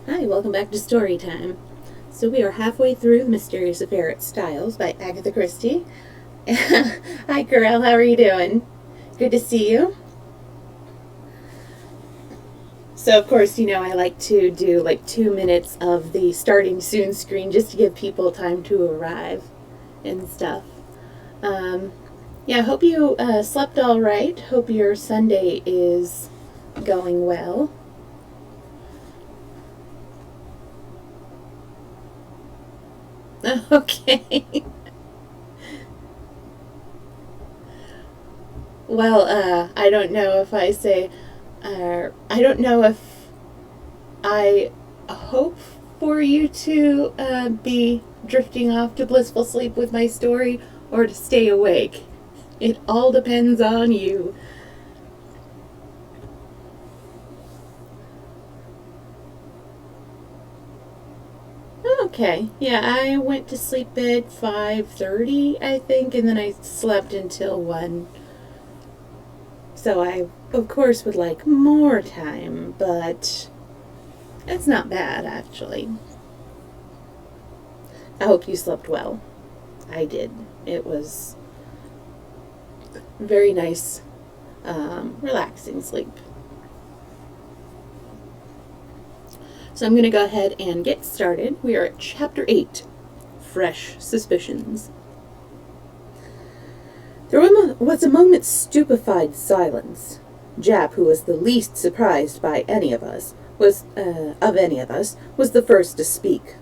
Hi, welcome back to Storytime. So we are halfway through The Mysterious Affair at Styles by Agatha Christie. Hi, Corel, how are you doing? Good to see you. So, of course, I like to do like 2 minutes of the starting soon screen just to give people time to arrive and stuff. Um, yeah, hope you slept all right. Hope your Sunday is going well. Okay. Well, I don't know if I say, I don't know if I hope for you to be drifting off to blissful sleep with my story or to stay awake. It all depends on you. Okay, yeah, I went to sleep at 5:30, I think, and then I slept until 1. So I, of course, would like more time, but it's not bad, actually. I hope you slept well. I did. It was very nice, relaxing sleep. So I'm going to go ahead and get started. We are at Chapter 8, Fresh Suspicions. There was a moment's stupefied silence. Jap, who was the least surprised by any of us, was the first to speak.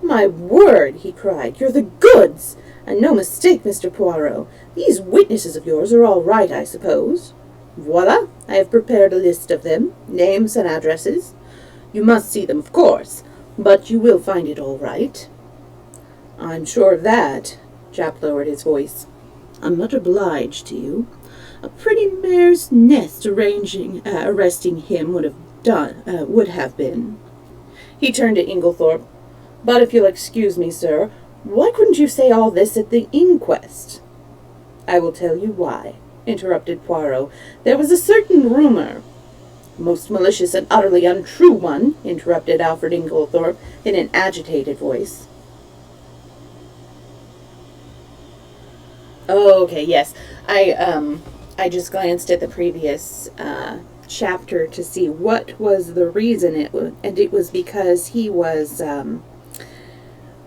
"My word," he cried, "you're the goods! And no mistake, Mr. Poirot. These witnesses of yours are all right, I suppose. Voila! I have prepared a list of them, names and addresses. You must see them, of course, but you will find it all right." "I'm sure of that." Jap lowered his voice. "I'm much obliged to you. A pretty mare's nest arresting him would have been." He turned to Inglethorpe. "But if you'll excuse me, sir, why couldn't you say all this at the inquest?" "I will tell you why," interrupted Poirot. "There was a certain rumor—" "Most malicious and utterly untrue one," interrupted Alfred Inglethorpe in an agitated voice. Oh, okay, yes. I just glanced at the previous chapter to see what was the reason and it was because he was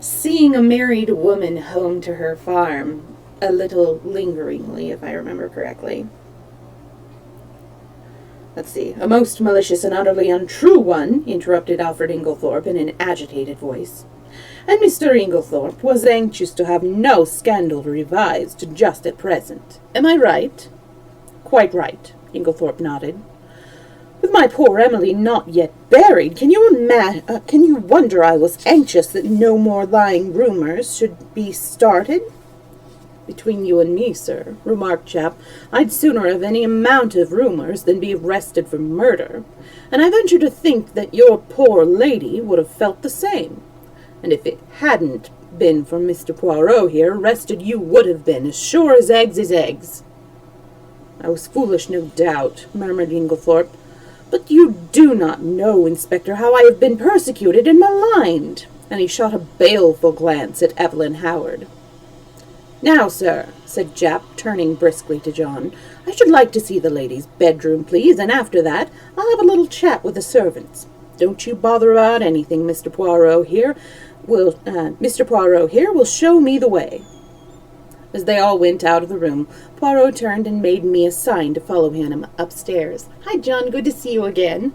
seeing a married woman home to her farm a little lingeringly, if I remember correctly. Let's see. "A most malicious and utterly untrue one," interrupted Alfred Inglethorpe in an agitated voice. "And Mr. Inglethorpe was anxious to have no scandal revived just at present. Am I right?" "Quite right," Inglethorpe nodded. "With my poor Emily not yet buried, can you wonder I was anxious that no more lying rumors should be started?" "Between you and me, sir," remarked Jap, "I'd sooner have any amount of rumors than be arrested for murder, and I venture to think that your poor lady would have felt the same. And if it hadn't been for Mr. Poirot here, arrested you would have been, as sure as eggs is eggs." "I was foolish, no doubt," murmured Inglethorpe, "but you do not know, Inspector, how I have been persecuted and maligned." And he shot a baleful glance at Evelyn Howard. "Now, sir," said Jap, turning briskly to John, "I should like to see the lady's bedroom, please, and after that I'll have a little chat with the servants. Don't you bother about anything, Mr. Poirot here. Mr. Poirot here will show me the way." As they all went out of the room, Poirot turned and made me a sign to follow him upstairs. "Hi, John. Good to see you again."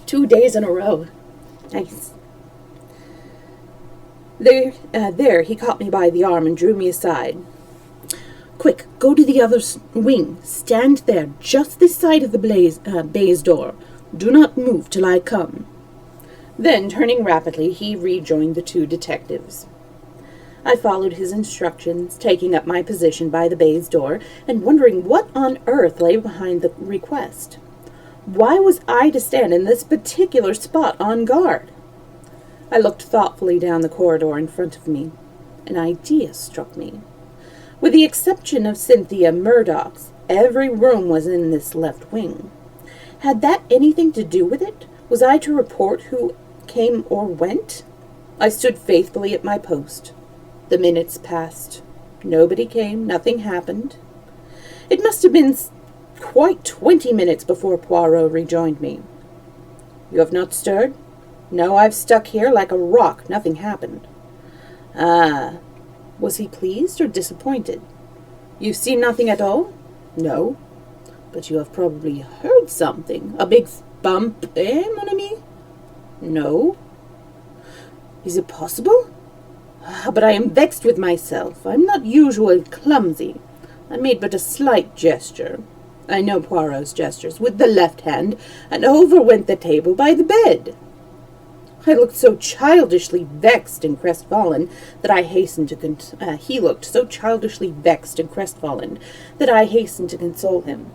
2 days in a row. Nice. There, he caught me by the arm and drew me aside. "Quick, go to the other wing. Stand there, just this side of the baize door. Do not move till I come." Then, turning rapidly, he rejoined the 2 detectives. I followed his instructions, taking up my position by the baize door, and wondering what on earth lay behind the request. Why was I to stand in this particular spot on guard? I looked thoughtfully down the corridor in front of me. An idea struck me. With the exception of Cynthia Murdoch's, every room was in this left wing. Had that anything to do with it? Was I to report who came or went? I stood faithfully at my post. The minutes passed. Nobody came, nothing happened. It must have been quite 20 minutes before Poirot rejoined me. You have not stirred? No, I've stuck here like a rock. Nothing happened. Ah. Was he pleased or disappointed? You've seen nothing at all? No. But you have probably heard something. A big bump, mon ami? No. Is it possible? But I am vexed with myself. I'm not usually clumsy. I made but a slight gesture. I know Poirot's gestures, with the left hand, and over went the table by the bed. I looked so childishly vexed and crestfallen that I hastened to he looked so childishly vexed and crestfallen that I hastened to console him.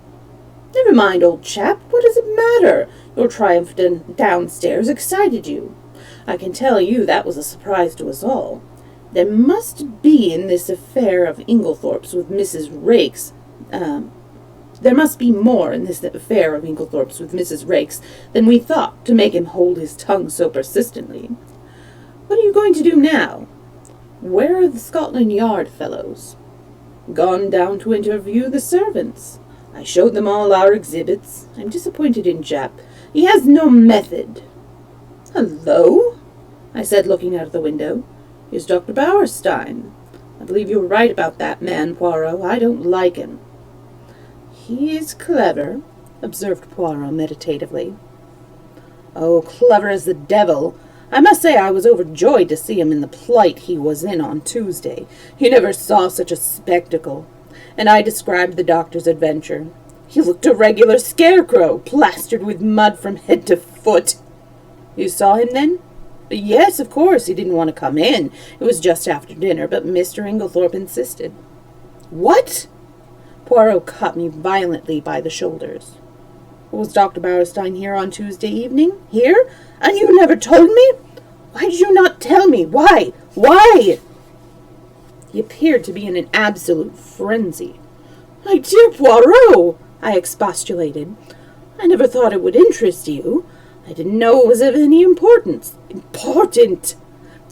Never mind, old chap. What does it matter? Your triumph downstairs excited you. I can tell you that was a surprise to us all. There must be in this affair of Inglethorpe's with Mrs. Raikes. There must be more in this affair of Inglethorpe's with Mrs. Raikes than we thought to make him hold his tongue so persistently. What are you going to do now? Where are the Scotland Yard fellows? Gone down to interview the servants. I showed them all our exhibits. I'm disappointed in Jap. He has no method. Hello, I said, looking out of the window. Here's Dr. Bauerstein. I believe you were right about that man, Poirot. I don't like him. He is clever, observed Poirot meditatively. Oh, clever as the devil. I must say I was overjoyed to see him in the plight he was in on Tuesday. You never saw such a spectacle. And I described the doctor's adventure. He looked a regular scarecrow, plastered with mud from head to foot. You saw him then? Yes, of course. He didn't want to come in. It was just after dinner, but Mr. Inglethorpe insisted. What? Poirot caught me violently by the shoulders. Was Dr. Bauerstein here on Tuesday evening? Here? And you never told me? Why did you not tell me? Why? Why? He appeared to be in an absolute frenzy. My dear Poirot, I expostulated. I never thought it would interest you. I didn't know it was of any importance. Important!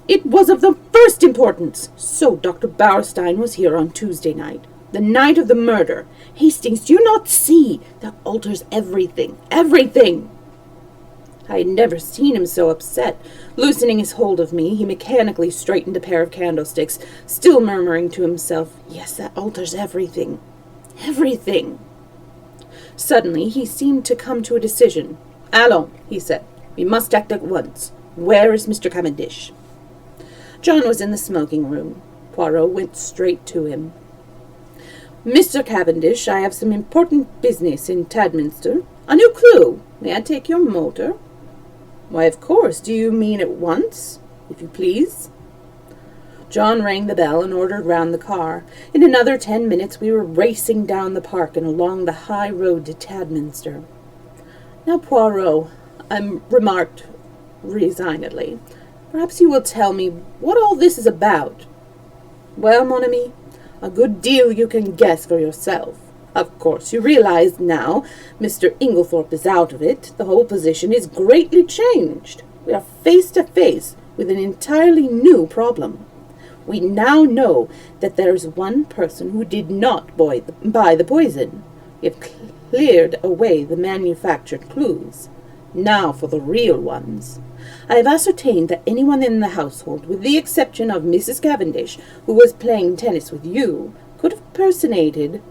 It was of the first importance. So Dr. Bauerstein was here on Tuesday night. The night of the murder. Hastings, do you not see? That alters everything. Everything! I had never seen him so upset. Loosening his hold of me, he mechanically straightened a pair of candlesticks, still murmuring to himself, Yes, that alters everything. Everything! Suddenly, he seemed to come to a decision. Allons, he said. We must act at once. Where is Mr. Cavendish? John was in the smoking room. Poirot went straight to him. Mr. Cavendish, I have some important business in Tadminster. A new clue. May I take your motor? Why, of course. Do you mean at once? If you please. John rang the bell and ordered round the car. In another 10 minutes we were racing down the park and along the high road to Tadminster. Now, Poirot, I remarked resignedly, perhaps you will tell me what all this is about. Well, mon ami, a good deal you can guess for yourself. Of course, you realize now Mr. Inglethorpe is out of it. The whole position is greatly changed. We are face to face with an entirely new problem. We now know that there is one person who did not buy the poison. We have cleared away the manufactured clues. Now for the real ones. I have ascertained that anyone in the household, with the exception of Mrs. Cavendish, who was playing tennis with you, could have personated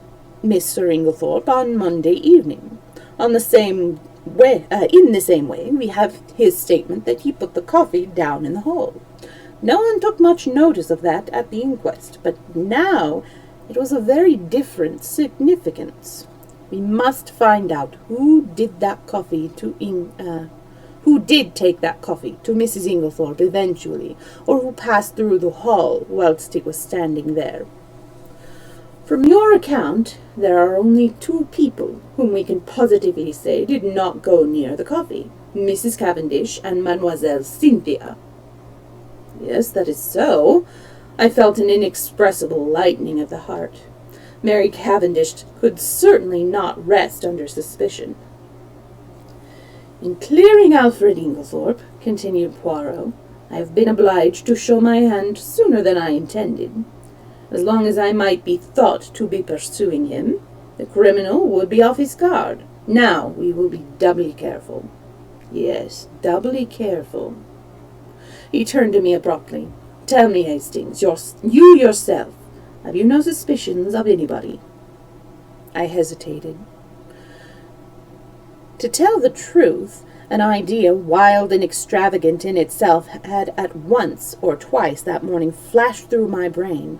Mr. Inglethorpe on Monday evening. In the same way, we have his statement that he put the coffee down in the hall. No one took much notice of that at the inquest, but now it was of very different significance. We must find out who did take that coffee to Mrs. Inglethorpe eventually, or who passed through the hall whilst it was standing there. From your account, there are only two people whom we can positively say did not go near the coffee, Mrs. Cavendish and Mademoiselle Cynthia. Yes, that is so. I felt an inexpressible lightening of the heart. Mary Cavendish could certainly not rest under suspicion. In clearing Alfred Inglethorpe, continued Poirot, I have been obliged to show my hand sooner than I intended. As long as I might be thought to be pursuing him, the criminal would be off his guard. Now we will be doubly careful. Yes, doubly careful. He turned to me abruptly. Tell me, Hastings, you yourself, have you no suspicions of anybody? I hesitated. To tell the truth, an idea wild and extravagant in itself had at once or twice that morning flashed through my brain.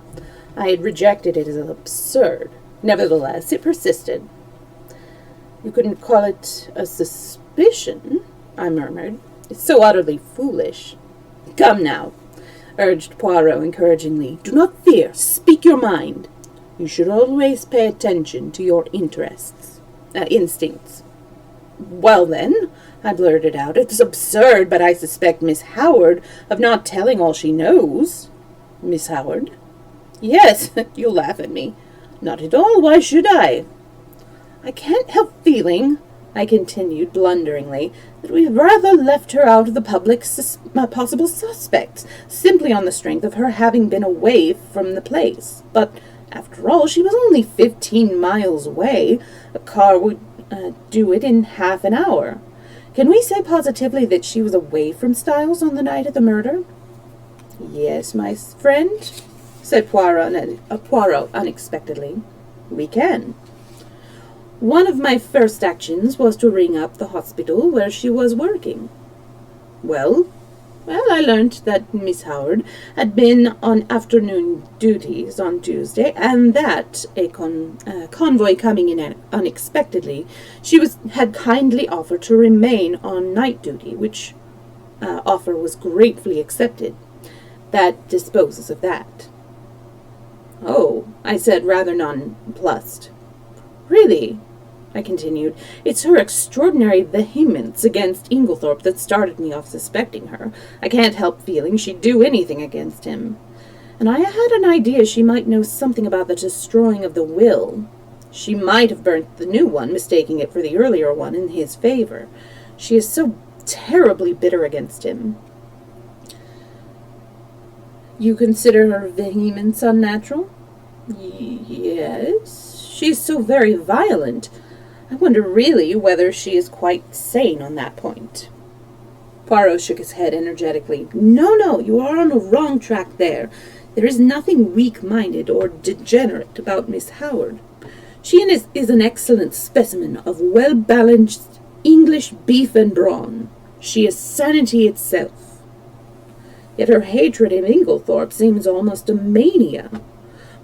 I had rejected it as absurd. Nevertheless, it persisted. You couldn't call it a suspicion, I murmured. It's so utterly foolish. Come now, urged Poirot encouragingly. Do not fear. Speak your mind. You should always pay attention to your instincts. Well, then, I blurted out, it's absurd, but I suspect Miss Howard of not telling all she knows. Miss Howard? Yes, you'll laugh at me. Not at all. Why should I? I can't help feeling, I continued blunderingly, that we've rather left her out of the public's possible suspects, simply on the strength of her having been away from the place. But, after all, she was only 15 miles away. A car would do it in half an hour. Can we say positively that she was away from Styles on the night of the murder? Yes, my friend, said Poirot unexpectedly. We can. One of my first actions was to ring up the hospital where she was working. Well, I learnt that Miss Howard had been on afternoon duties on Tuesday, and that, a convoy coming in unexpectedly, she had kindly offered to remain on night duty, which offer was gratefully accepted. That disposes of that. Oh, I said, rather nonplussed. Really, I continued, it's her extraordinary vehemence against Inglethorpe that started me off suspecting her. I can't help feeling she'd do anything against him. And I had an idea she might know something about the destroying of the will. She might have burnt the new one, mistaking it for the earlier one in his favor. She is so terribly bitter against him. You consider her vehemence unnatural? Yes. She is so very violent. I wonder really whether she is quite sane on that point. Poirot shook his head energetically. No, you are on the wrong track there. There is nothing weak-minded or degenerate about Miss Howard. She is an excellent specimen of well-balanced English beef and brawn. She is sanity itself. Yet her hatred of Inglethorpe seems almost a mania.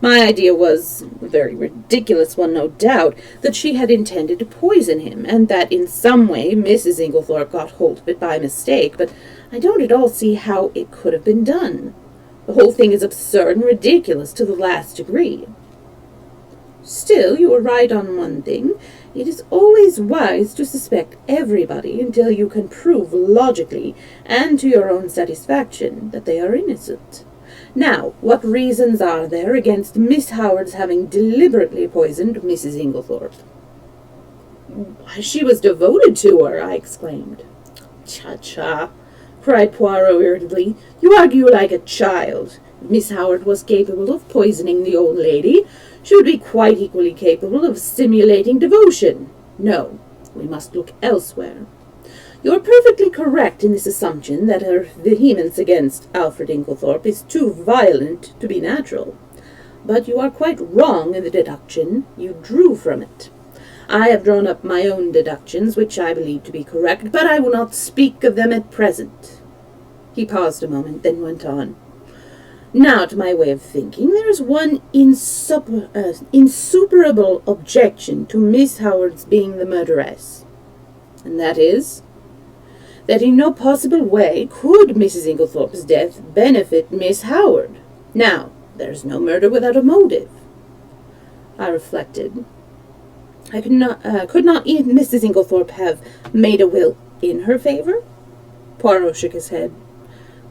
My idea was, a very ridiculous one no doubt, that she had intended to poison him, and that in some way Mrs. Inglethorpe got hold of it by mistake, but I don't at all see how it could have been done. The whole thing is absurd and ridiculous to the last degree. Still, you are right on one thing. It is always wise to suspect everybody until you can prove logically, and to your own satisfaction, that they are innocent. Now, what reasons are there against Miss Howard's having deliberately poisoned Mrs. Inglethorpe? Why, she was devoted to her, I exclaimed. Cha-cha, cried Poirot irritably. You argue like a child. If Miss Howard was capable of poisoning the old lady, she would be quite equally capable of simulating devotion. No, we must look elsewhere. You are perfectly correct in this assumption that her vehemence against Alfred Inglethorpe is too violent to be natural. But you are quite wrong in the deduction you drew from it. I have drawn up my own deductions, which I believe to be correct, but I will not speak of them at present. He paused a moment, then went on. Now, to my way of thinking, there is one insuperable objection to Miss Howard's being the murderess, and that is that in no possible way could Mrs. Inglethorpe's death benefit Miss Howard. Now, there is no murder without a motive. I reflected. Could not Mrs. Inglethorpe have made a will in her favor? Poirot shook his head.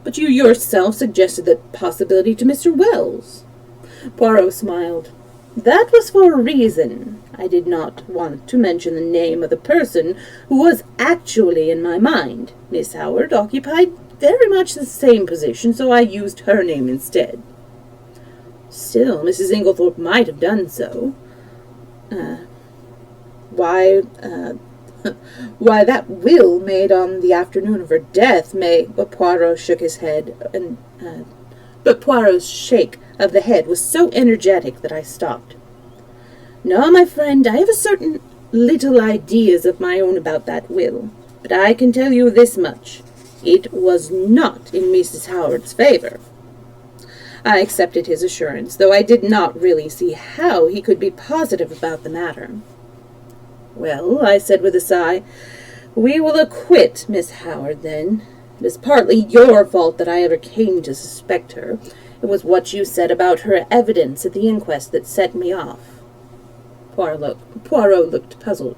But you yourself suggested that possibility to Mr. Wells. Poirot smiled. That was for a reason. I did not want to mention the name of the person who was actually in my mind. Miss Howard occupied very much the same position, so I used her name instead. Still, Mrs. Inglethorpe might have done so. Why, that will made on the afternoon of her death but Poirot shook his head, but Poirot's shake of the head was so energetic that I stopped. No, my friend, I have a certain little ideas of my own about that will, but I can tell you this much. It was not in Mrs. Howard's favor. I accepted his assurance, though I did not really see how he could be positive about the matter. Well, I said with a sigh, we will acquit Miss Howard, then. It is partly your fault that I ever came to suspect her. It was what you said about her evidence at the inquest that set me off. Poirot looked puzzled.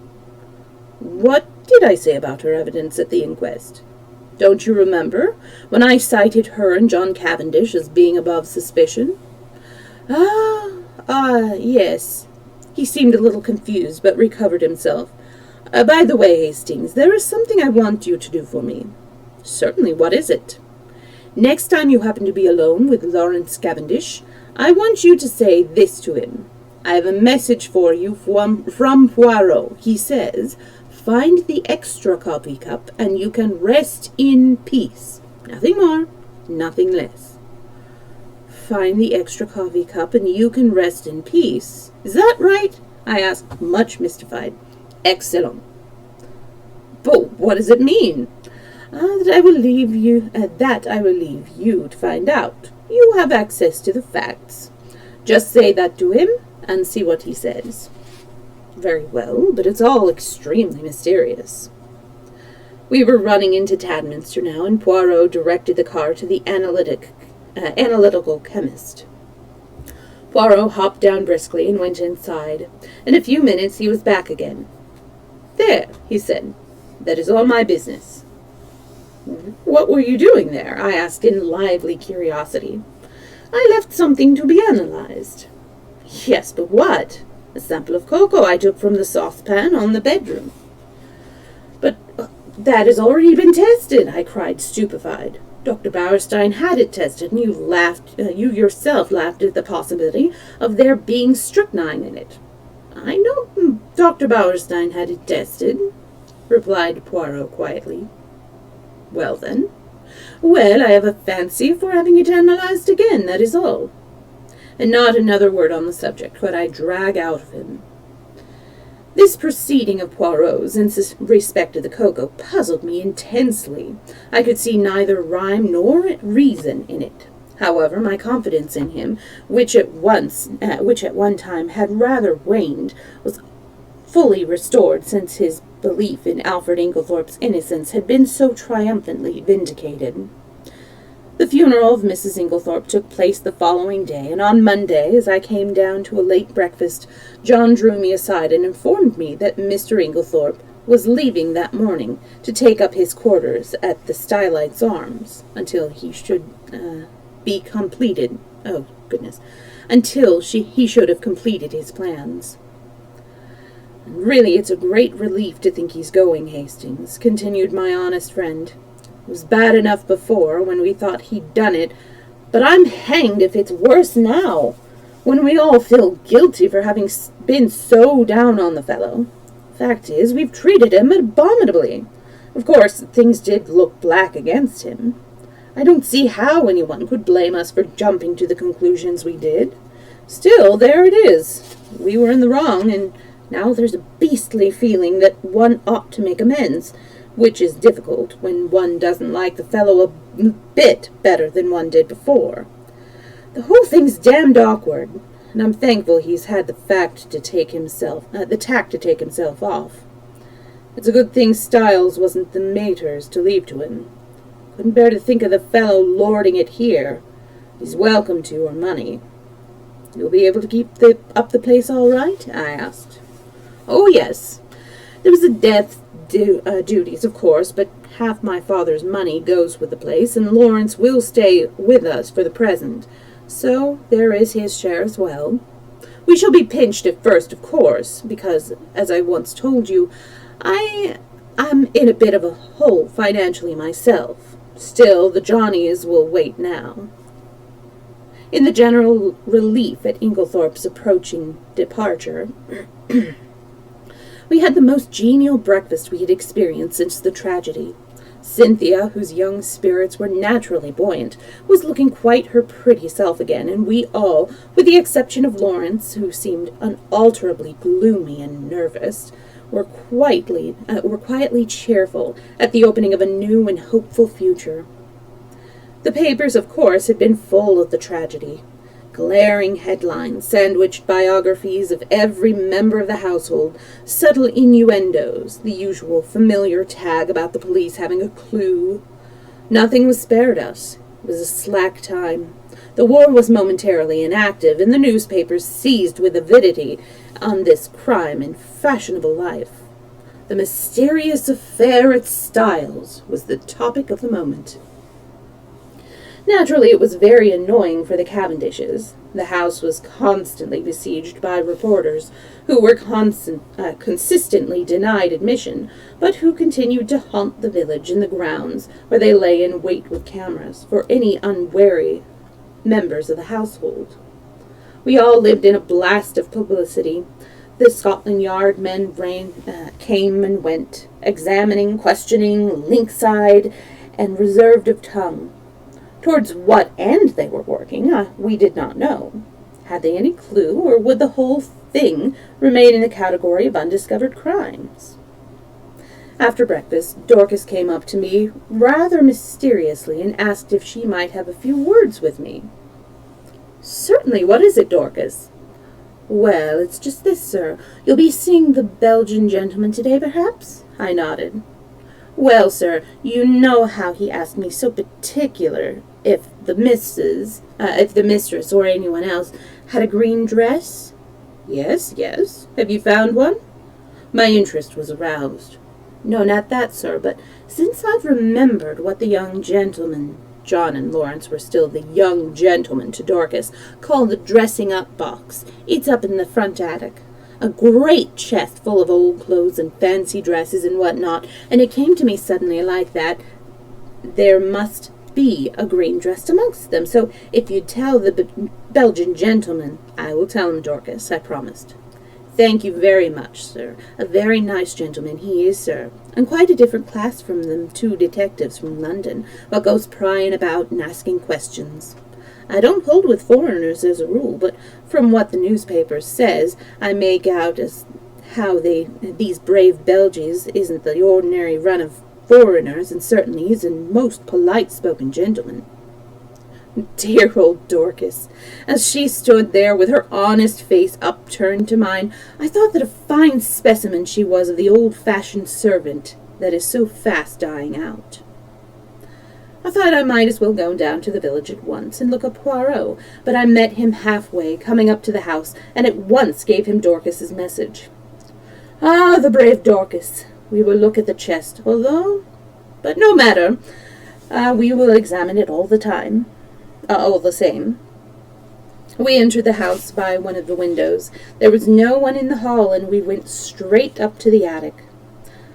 What did I say about her evidence at the inquest? Don't you remember, when I cited her and John Cavendish as being above suspicion? Yes. He seemed a little confused, but recovered himself. By the way, Hastings, there is something I want you to do for me. Certainly, what is it? Next time you happen to be alone with Lawrence Cavendish, I want you to say this to him. I have a message for you from Poirot. He says, find the extra coffee cup and you can rest in peace. Nothing more, nothing less. Find the extra coffee cup and you can rest in peace. Is that right? I asked, much mystified. Excellent. But what does it mean? That I will leave you to find out. You have access to the facts. Just say that to him and see what he says. Very well, but it's all extremely mysterious. We were running into Tadminster now, and Poirot directed the car to the analytical chemist. Poirot hopped down briskly and went inside. In a few minutes he was back again. There, he said. That is all my business. What were you doing there? I asked in lively curiosity. I left something to be analyzed. Yes, but what? A sample of cocoa I took from the saucepan on the bedroom. But that has already been tested, I cried, stupefied. Dr. Bauerstein had it tested, and you yourself laughed at the possibility of there being strychnine in it. I know Dr. Bauerstein had it tested, replied Poirot quietly. Well, then. Well, I have a fancy for having it analyzed again, that is all. And not another word on the subject could I drag out of him. This proceeding of Poirot's in respect to the cocoa puzzled me intensely. I could see neither rhyme nor reason in it. However, my confidence in him, which at one time had rather waned, was fully restored since his belief in Alfred Inglethorpe's innocence had been so triumphantly vindicated. The funeral of Mrs. Inglethorpe took place the following day, and on Monday, as I came down to a late breakfast, John drew me aside and informed me that Mr. Inglethorpe was leaving that morning to take up his quarters at the Stylites Arms until he should be completed. Oh, goodness. Until he should have completed his plans. And really, it's a great relief to think he's going, Hastings, continued my honest friend. It was bad enough before, when we thought he'd done it, but I'm hanged if it's worse now, when we all feel guilty for having been so down on the fellow. Fact is, we've treated him abominably. Of course, things did look black against him. I don't see how anyone could blame us for jumping to the conclusions we did. Still, there it is. We were in the wrong, and now there's a beastly feeling that one ought to make amends, which is difficult when one doesn't like the fellow a bit better than one did before. The whole thing's damned awkward, and I'm thankful he's had the tact to take himself off. It's a good thing Styles wasn't the mater's to leave to him. Couldn't bear to think of the fellow lording it here. He's welcome to your money. You'll be able to keep up the place all right? I asked. Oh, yes. There was a death duties, of course, but half my father's money goes with the place, and Lawrence will stay with us for the present, so there is his share as well. We shall be pinched at first, of course, because, as I once told you, I am in a bit of a hole financially myself. Still, the Johnnies will wait now." In the general relief at Inglethorpe's approaching departure, we had the most genial breakfast we had experienced since the tragedy. Cynthia, whose young spirits were naturally buoyant, was looking quite her pretty self again, and we all, with the exception of Lawrence, who seemed unalterably gloomy and nervous, were quietly cheerful at the opening of a new and hopeful future. The papers, of course, had been full of the tragedy. Glaring headlines sandwiched biographies of every member of the household, subtle innuendos, the usual familiar tag about the police having a clue. Nothing was spared us. It was a slack time. The war was momentarily inactive, and the newspapers seized with avidity on this crime in fashionable life. The mysterious affair at Styles was the topic of the moment. Naturally, it was very annoying for the Cavendishes. The house was constantly besieged by reporters, who were consistently denied admission, but who continued to haunt the village and the grounds, where they lay in wait with cameras for any unwary members of the household. We all lived in a blast of publicity. The Scotland Yard men came and went, examining, questioning, lynx-eyed, and reserved of tongue. Towards what end they were working, we did not know. Had they any clue, or would the whole thing remain in the category of undiscovered crimes? After breakfast, Dorcas came up to me rather mysteriously and asked if she might have a few words with me. "Certainly. What is it, Dorcas?" "Well, it's just this, sir. You'll be seeing the Belgian gentleman today, perhaps?" I nodded. "Well, sir, you know how he asked me so particular if the mistress or anyone else had a green dress?" Yes. Have you found one?" My interest was aroused. "No, not that, sir, but since I've remembered what the young gentleman," John and Lawrence were still the young gentleman to Dorcas, "called the dressing-up box, it's up in the front attic. A great chest full of old clothes and fancy dresses and what-not, and it came to me suddenly like that there must be a green dress amongst them. So if you'd tell the Belgian gentleman—" "I will tell him, Dorcas, I promised." "Thank you very much, sir. A very nice gentleman he is, sir, and quite a different class from them two detectives from London, what goes prying about and asking questions. I don't hold with foreigners as a rule, but from what the newspaper says, I make out as how these brave Belgies isn't the ordinary run of foreigners, and certainly is a most polite-spoken gentleman." Dear old Dorcas! As she stood there with her honest face upturned to mine, I thought that a fine specimen she was of the old-fashioned servant that is so fast dying out. I thought I might as well go down to the village at once and look up Poirot, but I met him halfway, coming up to the house, and at once gave him Dorcas's message. "Ah, the brave Dorcas! We will look at the chest, but no matter. We will examine it all the same." We entered the house by one of the windows. There was no one in the hall, and we went straight up to the attic.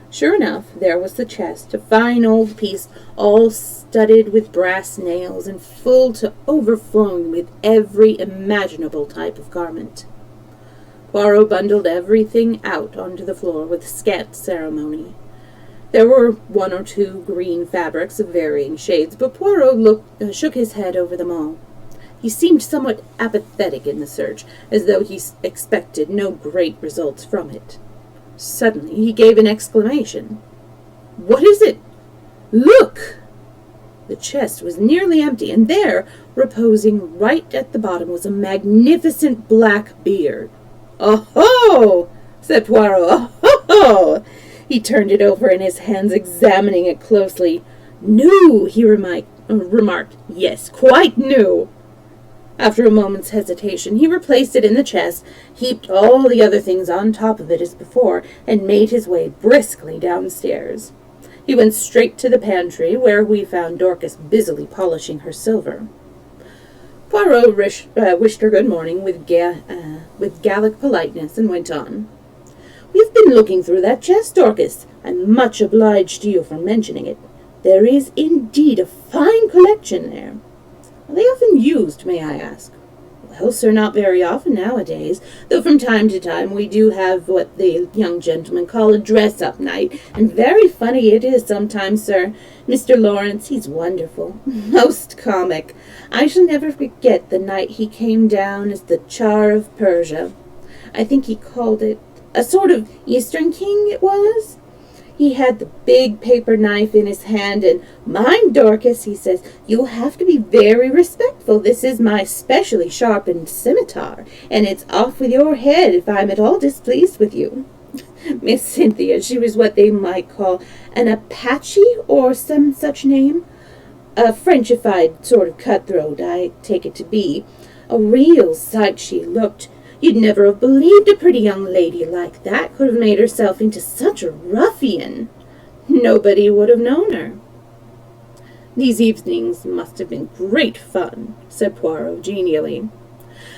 Sure enough, there was the chest, a fine old piece, all studded with brass nails and full to overflowing with every imaginable type of garment. Poirot bundled everything out onto the floor with scant ceremony. There were one or two green fabrics of varying shades, but Poirot shook his head over them all. He seemed somewhat apathetic in the search, as though he expected no great results from it. Suddenly he gave an exclamation. "What is it? Look!" The chest was nearly empty, and there, reposing right at the bottom, was a magnificent black beard. "Oh-ho!" said Poirot. "Oh-ho!" He turned it over in his hands, examining it closely. "New," he remarked. "Yes, quite new." After a moment's hesitation, he replaced it in the chest, heaped all the other things on top of it as before, and made his way briskly downstairs. He went straight to the pantry, where we found Dorcas busily polishing her silver. Poirot wished her good morning with Gallic politeness and went on. "We've been looking through that chest, Dorcas. I'm much obliged to you for mentioning it. There is indeed a fine collection there. Are they often used, may I ask?" "Well, sir, not very often nowadays, though from time to time we do have what the young gentlemen call a dress-up night, and very funny it is sometimes, sir. Mr. Lawrence, he's wonderful, most comic. I shall never forget the night he came down as the Czar of Persia. I think he called it a sort of Eastern king it was. He had the big paper knife in his hand, and, 'Mind, Dorcas,' he says, 'you'll have to be very respectful. This is my specially sharpened scimitar, and it's off with your head if I'm at all displeased with you.' Miss Cynthia, she was what they might call an Apache or some such name. A Frenchified sort of cutthroat, I take it to be. A real sight she looked. You'd never have believed a pretty young lady like that could have made herself into such a ruffian. Nobody would have known her." "These evenings must have been great fun," said Poirot genially.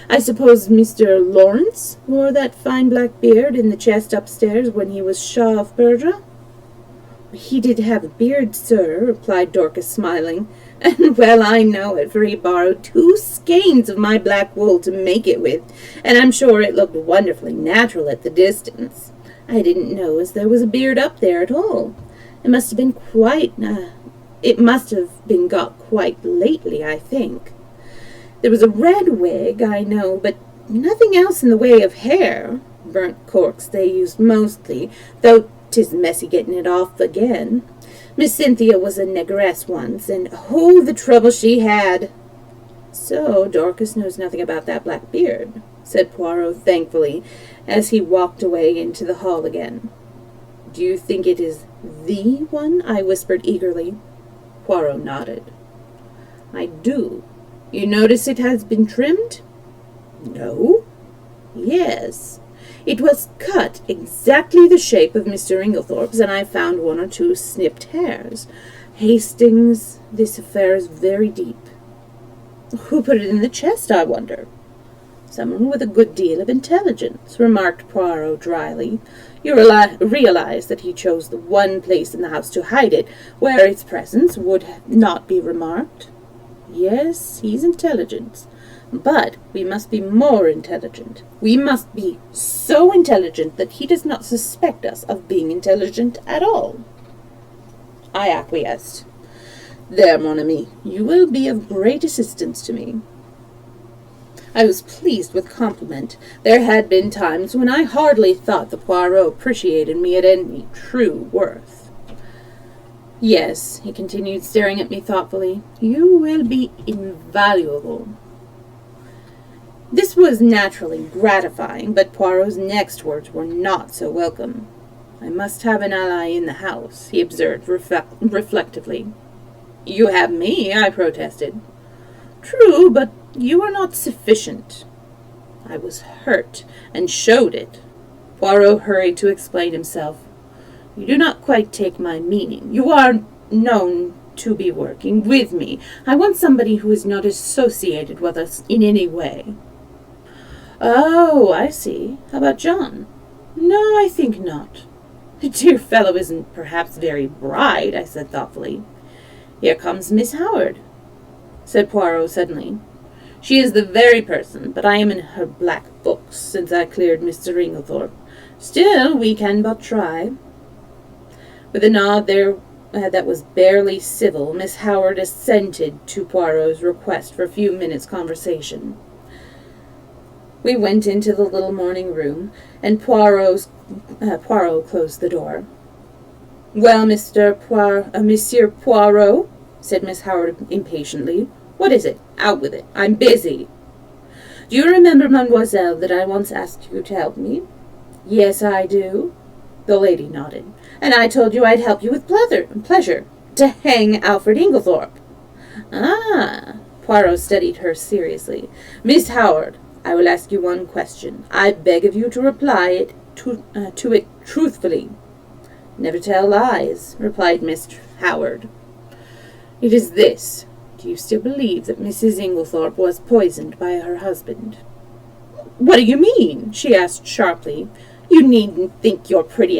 "I suppose Mr. Lawrence wore that fine black beard in the chest upstairs when he was Shah of Persia?" "He did have a beard, sir," replied Dorcas, smiling, "and well I know it, for he borrowed 2 skeins of my black wool to make it with, and I'm sure it looked wonderfully natural at the distance. I didn't know as there was a beard up there at all. It must have been got quite lately, I think. There was a red wig, I know, but nothing else in the way of hair. Burnt corks they used mostly, though 'tis messy getting it off again. Miss Cynthia was a negress once, and oh, the trouble she had." "So Dorcas knows nothing about that black beard," said Poirot thankfully, as he walked away into the hall again. "Do you think it is the one?" I whispered eagerly. Poirot nodded. "I do. You notice it has been trimmed?" "No." "Yes. It was cut exactly the shape of Mr. Inglethorpe's, and I found 1 or 2 snipped hairs. Hastings, this affair is very deep." "Who put it in the chest, I wonder?" "Someone with a good deal of intelligence," remarked Poirot dryly. "You realize that he chose the one place in the house to hide it where its presence would not be remarked?" "Yes, he's intelligent. But we must be more intelligent. We must be so intelligent that he does not suspect us of being intelligent at all." I acquiesced. "There, mon ami, you will be of great assistance to me." I was pleased with compliment. There had been times when I hardly thought the Poirot appreciated me at any true worth. "Yes," he continued, staring at me thoughtfully, "you will be invaluable." This was naturally gratifying, but Poirot's next words were not so welcome. "I must have an ally in the house," he observed reflectively. "You have me," I protested. "True, but you are not sufficient." I was hurt, and showed it. Poirot hurried to explain himself. "You do not quite take my meaning. You are known to be working with me. I want somebody who is not associated with us in any way." "Oh, I see. How about John?" "No, I think not." "The dear fellow isn't perhaps very bright," I said thoughtfully. "Here comes Miss Howard," said Poirot suddenly. "She is the very person, but I am in her black books since I cleared Mr. Inglethorpe. Still, we can but try." With a nod that was barely civil, Miss Howard assented to Poirot's request for a few minutes' conversation. We went into the little morning room, and Poirot closed the door. "Well, Monsieur Poirot," said Miss Howard impatiently, "what is it? Out with it. I'm busy." "Do you remember, mademoiselle, that I once asked you to help me?" "Yes, I do." The lady nodded. "And I told you I'd help you with pleasure, to hang Alfred Inglethorpe." "Ah!" Poirot studied her seriously. "Miss Howard, I will ask you one question. I beg of you to reply to it truthfully." "Never tell lies," replied Miss Howard. "It is this. Do you still believe that Mrs. Inglethorpe was poisoned by her husband?" "What do you mean?" she asked sharply. "You needn't think your pretty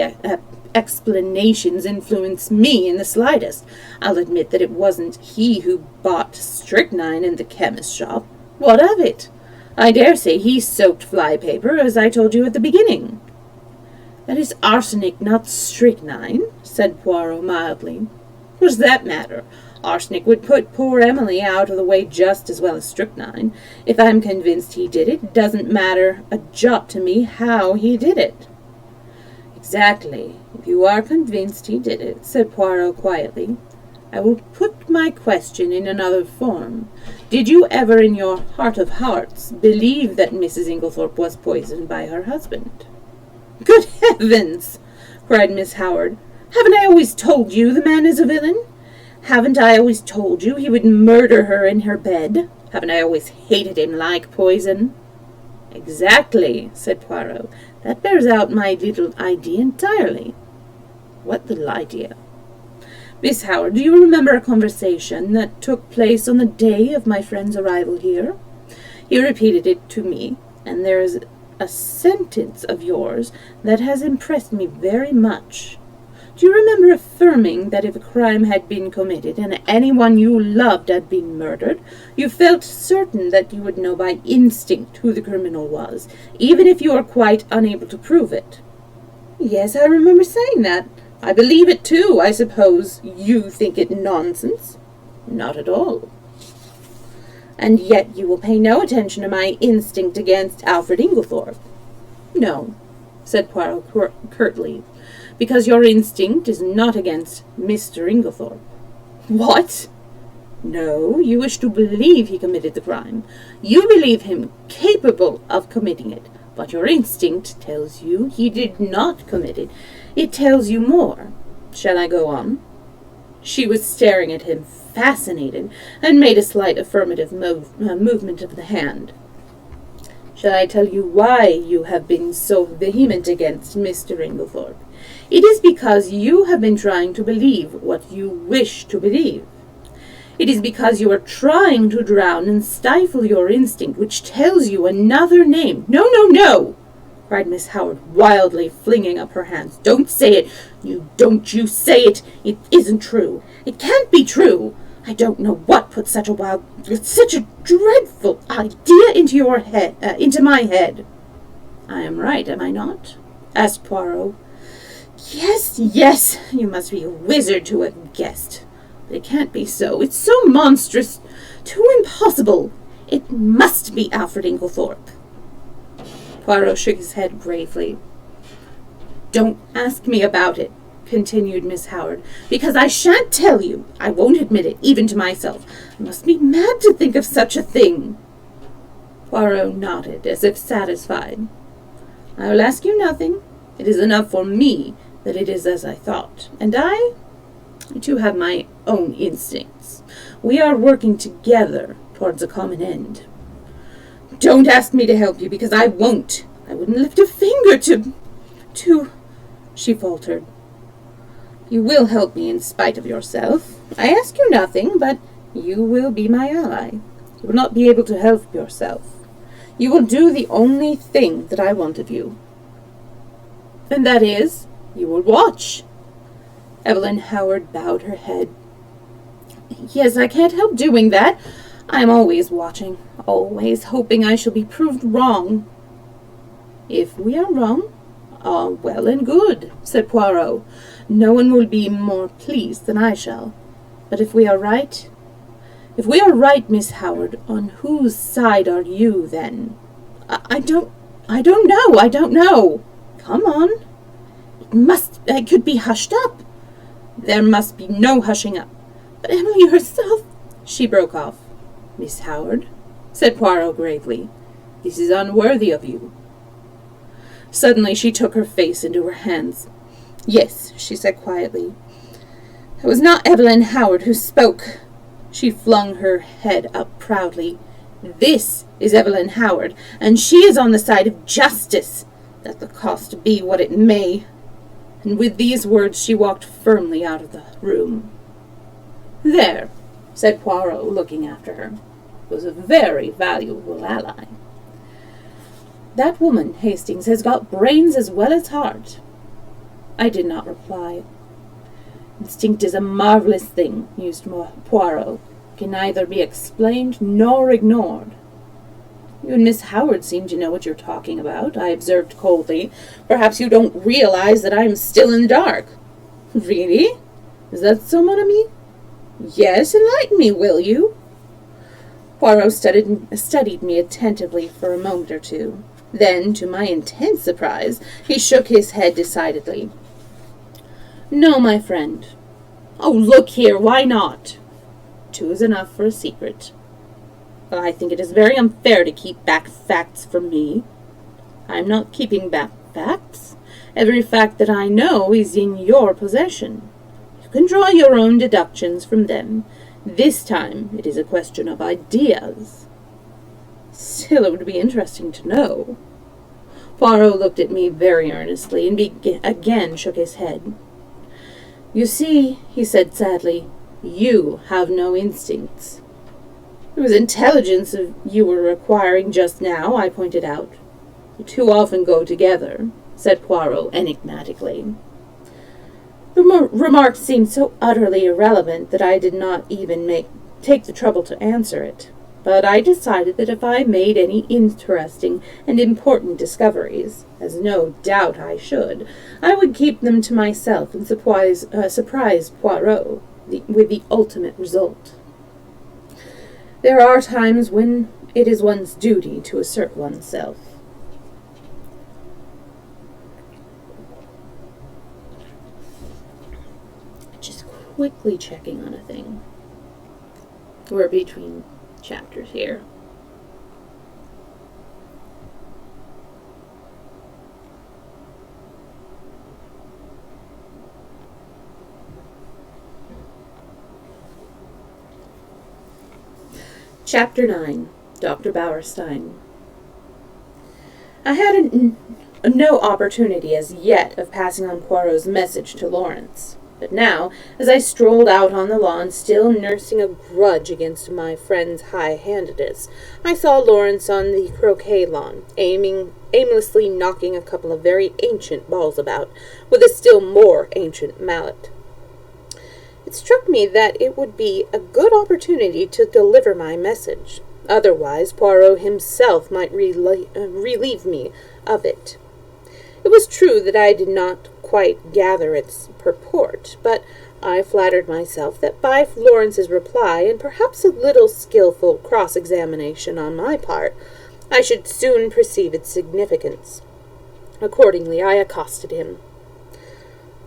explanations influence me in the slightest. I'll admit that it wasn't he who bought strychnine in the chemist's shop. What of it? I dare say he soaked flypaper, as I told you at the beginning." "That is arsenic, not strychnine," said Poirot mildly. "What does that matter? Arsenic would put poor Emily out of the way just as well as strychnine. If I'm convinced he did it, it doesn't matter a jot to me how he did it." "Exactly. If you are convinced he did it," said Poirot quietly, "I will put my question in another form. Did you ever in your heart of hearts believe that Mrs. Inglethorpe was poisoned by her husband?" "Good heavens!" cried Miss Howard. "Haven't I always told you the man is a villain? Haven't I always told you he would murder her in her bed? Haven't I always hated him like poison?" "Exactly," said Poirot. "That bears out my little idea entirely." "What little idea?" "Miss Howard, do you remember a conversation that took place on the day of my friend's arrival here? He repeated it to me, and there is a sentence of yours that has impressed me very much. Do you remember affirming that if a crime had been committed and anyone you loved had been murdered, you felt certain that you would know by instinct who the criminal was, even if you were quite unable to prove it?" "Yes, I remember saying that. I believe it too. I suppose you think it nonsense?" "Not at all." "And yet you will pay no attention to my instinct against Alfred Inglethorpe?" "No," said Poirot curtly, "because your instinct is not against Mr. Inglethorpe." "What?" "No, you wish to believe he committed the crime. You believe him capable of committing it, but your instinct tells you he did not commit it. It tells you more. Shall I go on?" She was staring at him, fascinated, and made a slight affirmative movement of the hand. "Shall I tell you why you have been so vehement against Mr. Inglethorpe? It is because you have been trying to believe what you wish to believe. It is because you are trying to drown and stifle your instinct, which tells you another name." "No, no, no!" cried Miss Howard, wildly flinging up her hands. "Don't say it! Don't you say it! It isn't true! It can't be true! I don't know what put such a dreadful idea into my head." "I am right, am I not?" asked Poirot. Yes, you must be a wizard to have guessed. But it can't be so. It's so monstrous, too impossible. It must be Alfred Inglethorpe." Poirot shook his head gravely. "Don't ask me about it," continued Miss Howard, "because I shan't tell you. I won't admit it, even to myself. I must be mad to think of such a thing." Poirot nodded, as if satisfied. "I will ask you nothing. It is enough for me that it is as I thought, and I too have my own instincts. We are working together towards a common end." "Don't ask me to help you, because I won't. I wouldn't lift a finger to... she faltered. "You will help me in spite of yourself. I ask you nothing, but you will be my ally. You will not be able to help yourself. You will do the only thing that I want of you. And that is, you will watch." Evelyn Howard bowed her head. "Yes, I can't help doing that. I am always watching, always hoping I shall be proved wrong." "If we are wrong, well and good," said Poirot. "No one will be more pleased than I shall. But if we are right, Miss Howard, on whose side are you then?" I don't know. Come on. It could be hushed up." "There must be no hushing up." "But Emily herself—" She broke off. "Miss Howard," said Poirot gravely, "this is unworthy of you." Suddenly she took her face into her hands. "Yes," she said quietly, "it was not Evelyn Howard who spoke." She flung her head up proudly. "This is Evelyn Howard, and she is on the side of justice, let the cost be what it may." And with these words she walked firmly out of the room. "There," said Poirot, looking after her. Was a very valuable ally. That woman, Hastings, has got brains as well as heart. I did not reply. Instinct is a marvelous thing, mused Poirot. Can neither be explained nor ignored. You and Miss Howard seem to know what you're talking about, I observed coldly. Perhaps you don't realize that I am still in the dark. Really? Is that so, mon ami? Yes, enlighten me, will you? Poirot studied me attentively for a moment or two. Then, to my intense surprise, he shook his head decidedly. No, my friend. Oh, look here, why not? 2 is enough for a secret. I think it is very unfair to keep back facts from me. I am not keeping back facts. Every fact that I know is in your possession. You can draw your own deductions from them. This time it is a question of ideas. Still, it would be interesting to know. Poirot looked at me very earnestly and again shook his head. You see, he said sadly, you have no instincts. It was intelligence you were requiring just now, I pointed out. You too often go together, said Poirot enigmatically. The remark seemed so utterly irrelevant that I did not even take the trouble to answer it. But I decided that if I made any interesting and important discoveries, as no doubt I should, I would keep them to myself and surprise Poirot with the ultimate result. There are times when it is one's duty to assert oneself. Just quickly checking on a thing. We're between chapters here. Chapter 9. Dr. Bauerstein. I had no opportunity as yet of passing on Poirot's message to Lawrence. But now, as I strolled out on the lawn, still nursing a grudge against my friend's high-handedness, I saw Lawrence on the croquet lawn, aimlessly knocking a couple of very ancient balls about, with a still more ancient mallet. It struck me that it would be a good opportunity to deliver my message. Otherwise, Poirot himself might relieve me of it. It was true that I did not quite gather its purport, but I flattered myself that by Lawrence's reply, and perhaps a little skilful cross-examination on my part, I should soon perceive its significance. Accordingly, I accosted him.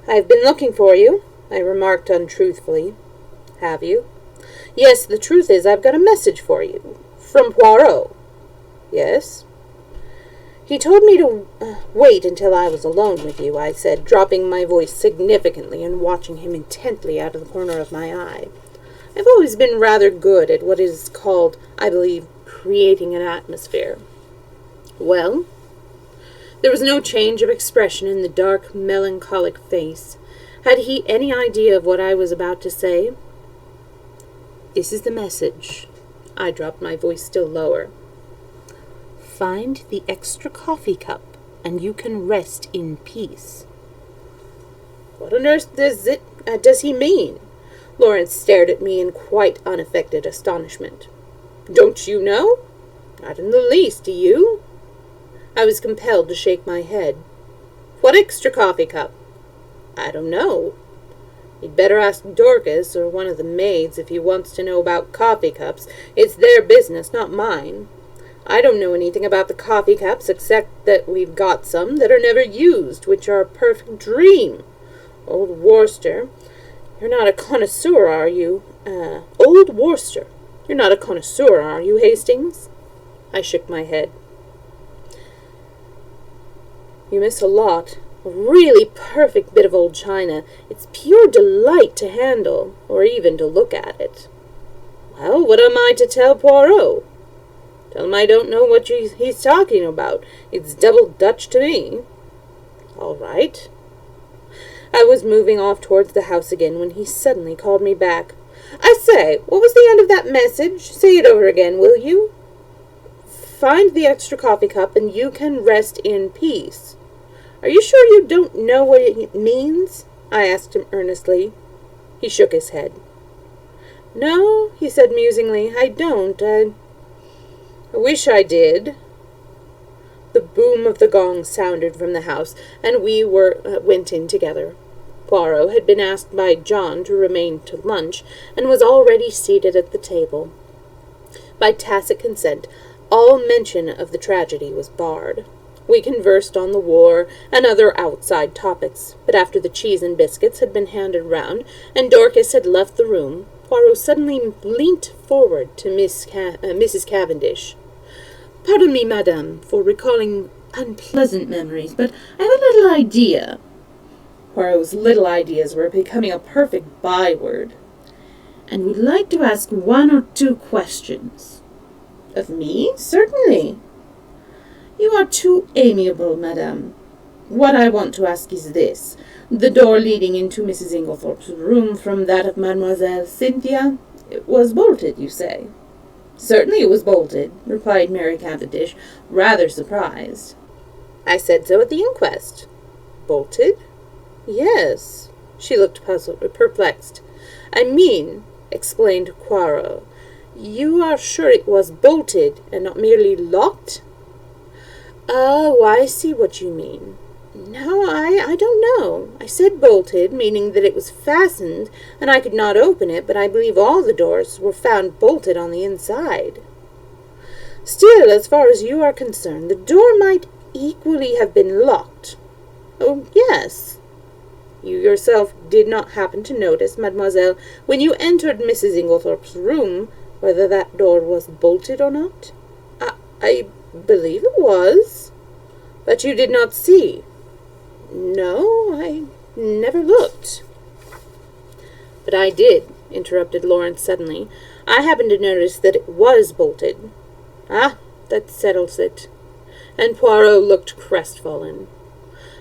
"I have been looking for you," I remarked untruthfully. "Have you?" "Yes, the truth is I've got a message for you. From Poirot." "Yes?" "He told me to wait until I was alone with you," I said, dropping my voice significantly and watching him intently out of the corner of my eye. I've always been rather good at what is called, I believe, creating an atmosphere. "Well?" There was no change of expression in the dark, melancholic face. Had he any idea of what I was about to say? "This is the message." I dropped my voice still lower. "Find the extra coffee cup, and you can rest in peace." What on earth does he mean? Lawrence stared at me in quite unaffected astonishment. "Don't you know?" "Not in the least, do you?" I was compelled to shake my head. "What extra coffee cup?" "I don't know." "You'd better ask Dorcas or one of the maids if he wants to know about coffee cups. It's their business, not mine. I don't know anything about the coffee cups except that we've got some that are never used, which are a perfect dream. Old Worcester, you're not a connoisseur, are you? Old Worcester, you're not a connoisseur, are you, Hastings?" I shook my head. "You miss a lot. A really perfect bit of old china. It's pure delight to handle, or even to look at it." "Well, what am I to tell Poirot?" "Tell him I don't know what he's talking about. It's double Dutch to me." "All right." I was moving off towards the house again when he suddenly called me back. "I say, what was the end of that message? Say it over again, will you?" "Find the extra coffee cup and you can rest in peace." "Are you sure you don't know what it means?" I asked him earnestly. He shook his head. "No," he said musingly, "I don't. I wish I did." The boom of the gong sounded from the house, and we went in together. Poirot had been asked by John to remain to lunch, and was already seated at the table. By tacit consent, all mention of the tragedy was barred. We conversed on the war and other outside topics, but after the cheese and biscuits had been handed round, and Dorcas had left the room, Poirot suddenly leant forward to Mrs. Cavendish. "Pardon me, madame, for recalling unpleasant memories, but I have a little idea." Poirot's little ideas were becoming a perfect byword. "And would like to ask 1 or 2 questions." "Of me? Certainly." "You are too amiable, madame. What I want to ask is this. The door leading into Mrs. Inglethorpe's room from that of Mademoiselle Cynthia, it was bolted, you say?" "Certainly it was bolted," replied Mary Cavendish, rather surprised. "I said so at the inquest." "Bolted?" "Yes." She looked perplexed. "I mean," explained Poirot, "you are sure it was bolted and not merely locked?" "Oh, I see what you mean. No, I don't know. I said bolted, meaning that it was fastened, and I could not open it, but I believe all the doors were found bolted on the inside." "Still, as far as you are concerned, the door might equally have been locked." "Oh, yes." "You yourself did not happen to notice, mademoiselle, when you entered Mrs. Inglethorpe's room, whether that door was bolted or not?" I believe it was." "But you did not see?" "No, I never looked." "But I did," interrupted Lawrence suddenly. "I happened to notice that it was bolted." "Ah, that settles it." And Poirot looked crestfallen.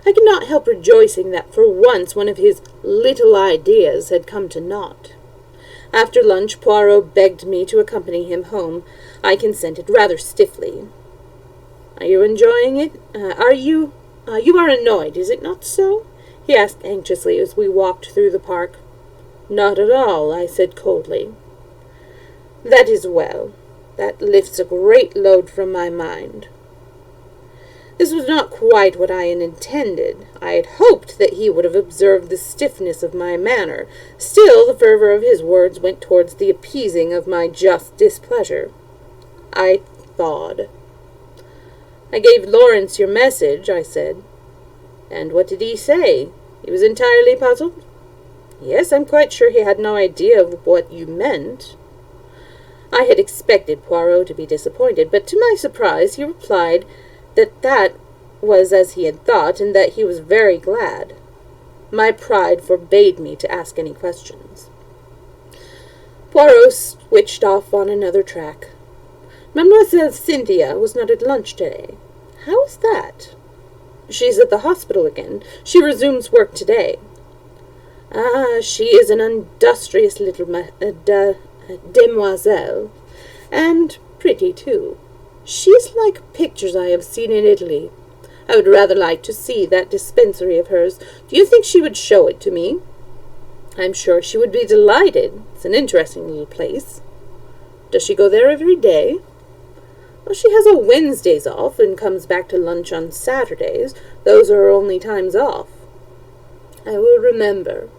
I could not help rejoicing that for once one of his little ideas had come to naught. After lunch, Poirot begged me to accompany him home. I consented rather stiffly. "Are you enjoying it? You are annoyed, is it not so?" he asked anxiously as we walked through the park. "Not at all," I said coldly. "That is well. That lifts a great load from my mind." This was not quite what I had intended. I had hoped that he would have observed the stiffness of my manner. Still, the fervour of his words went towards the appeasing of my just displeasure. I thawed. "I gave Lawrence your message," I said. "And what did he say? He was entirely puzzled?" "Yes, I'm quite sure he had no idea of what you meant." I had expected Poirot to be disappointed, but to my surprise he replied that was as he had thought, and that he was very glad. My pride forbade me to ask any questions. Poirot switched off on another track. "Mademoiselle Cynthia was not at lunch today." "How is that?" "She's at the hospital again. She resumes work today." "Ah, she is an industrious little demoiselle, and pretty too. She's like pictures I have seen in Italy. I would rather like to see that dispensary of hers. Do you think she would show it to me?" "I'm sure she would be delighted. It's an interesting little place." "Does she go there every day?" "Well, she has all Wednesdays off, and comes back to lunch on Saturdays. Those are her only times off." "I will remember.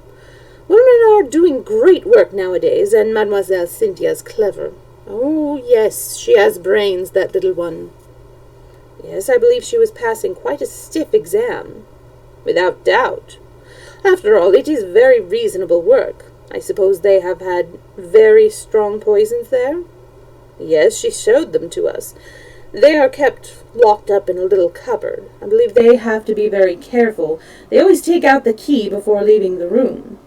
Women are doing great work nowadays, and Mademoiselle Cynthia's clever. Oh, yes, she has brains, that little one." "Yes, I believe she was passing quite a stiff exam." "Without doubt. After all, it is very reasonable work. I suppose they have had very strong poisons there?" "Yes, she showed them to us. They are kept locked up in a little cupboard. I believe they have to be very careful. They always take out the key before leaving the room."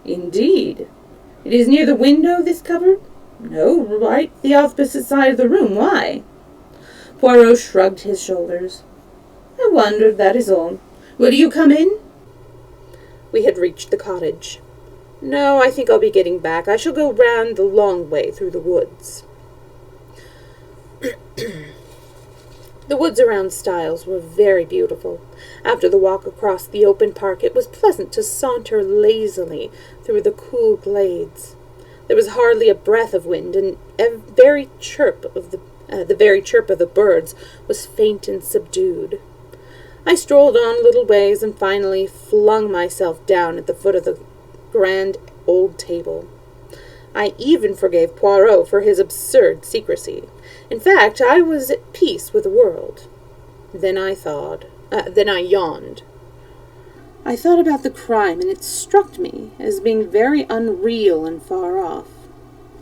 "Indeed. It is near the window, this cupboard?" "No, right the opposite side of the room. Why?" Poirot shrugged his shoulders. "I wondered, that is all. Will you come in?" We had reached the cottage. "No, I think I'll be getting back. I shall go round the long way through the woods." The woods around Styles were very beautiful. After the walk across the open park, it was pleasant to saunter lazily through the cool glades. There was hardly a breath of wind, and the very chirp of the birds was faint and subdued. I strolled on a little ways and finally flung myself down at the foot of the grand old table. I even forgave Poirot for his absurd secrecy. In fact, I was at peace with the world. Then I yawned. I thought about the crime, and it struck me as being very unreal and far off.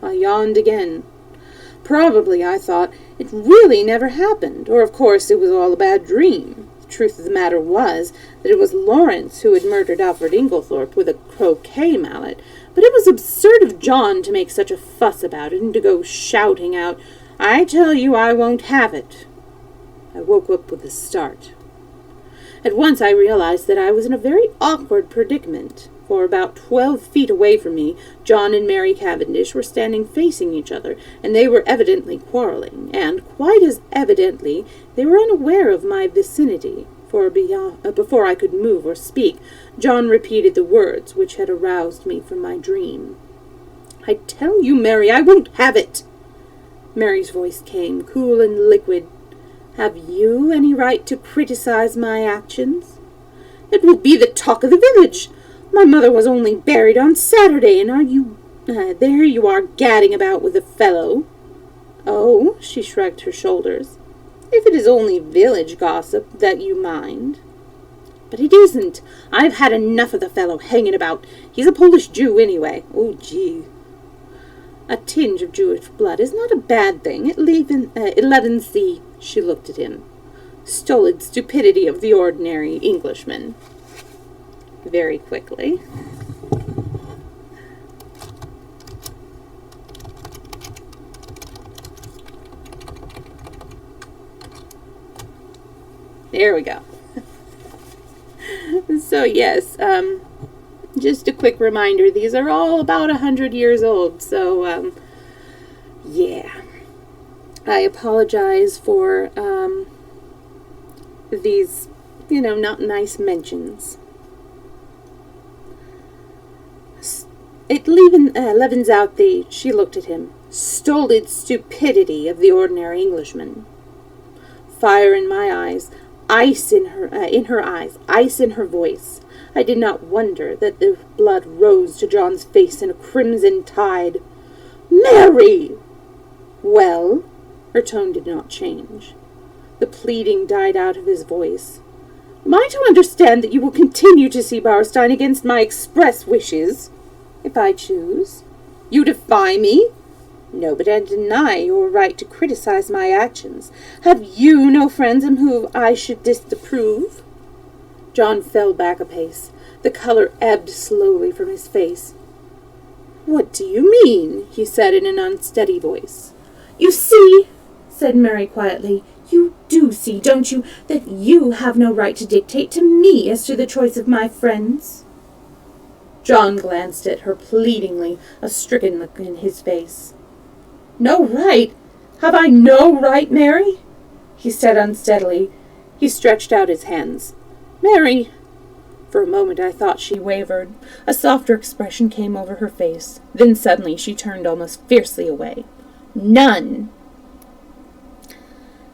I yawned again. Probably, I thought, it really never happened, or of course it was all a bad dream. The truth of the matter was that it was Lawrence who had murdered Alfred Inglethorpe with a croquet mallet, but it was absurd of John to make such a fuss about it and to go shouting out, "I tell you I won't have it." I woke up with a start. At once I realized that I was in a very awkward predicament, for about 12 feet away from me, John and Mary Cavendish were standing facing each other, and they were evidently quarreling, and, quite as evidently, they were unaware of my vicinity, for before I could move or speak, John repeated the words which had aroused me from my dream. "I tell you, Mary, I won't have it." Mary's voice came, cool and liquid. "Have you any right to criticize my actions?" "It will be the talk of the village. My mother was only buried on Saturday, and there you are gadding about with a fellow." "Oh," she shrugged her shoulders, "if it is only village gossip that you mind." "But it isn't. I've had enough of the fellow hanging about. He's a Polish Jew anyway. Oh, gee. A tinge of Jewish blood is not a bad thing. It leavens the—" She looked at him. "Stolid stupidity of the ordinary Englishman." Very quickly. There we go. So yes, just a quick reminder, these are all about 100 years old, so yeah. I apologize for these, not nice mentions. It leavens out the, she looked at him, stolid stupidity of the ordinary Englishman. Fire in my eyes, ice in her eyes, ice in her voice. I did not wonder that the blood rose to John's face in a crimson tide. "Mary!" "Well?" Her tone did not change. The pleading died out of his voice. "Am I to understand that you will continue to see Bowerstein against my express wishes?" "If I choose." "You defy me?" "No, but I deny your right to criticize my actions. Have you no friends in whom I should disapprove?" John fell back a pace. The color ebbed slowly from his face. "What do you mean?" he said in an unsteady voice. "You see," said Mary quietly, "you do see, don't you, that you have no right to dictate to me as to the choice of my friends?" John glanced at her pleadingly, a stricken look in his face. "No right? Have I no right, Mary?" he said unsteadily. He stretched out his hands. "Mary!" For a moment I thought she wavered. A softer expression came over her face. Then suddenly she turned almost fiercely away. "None!"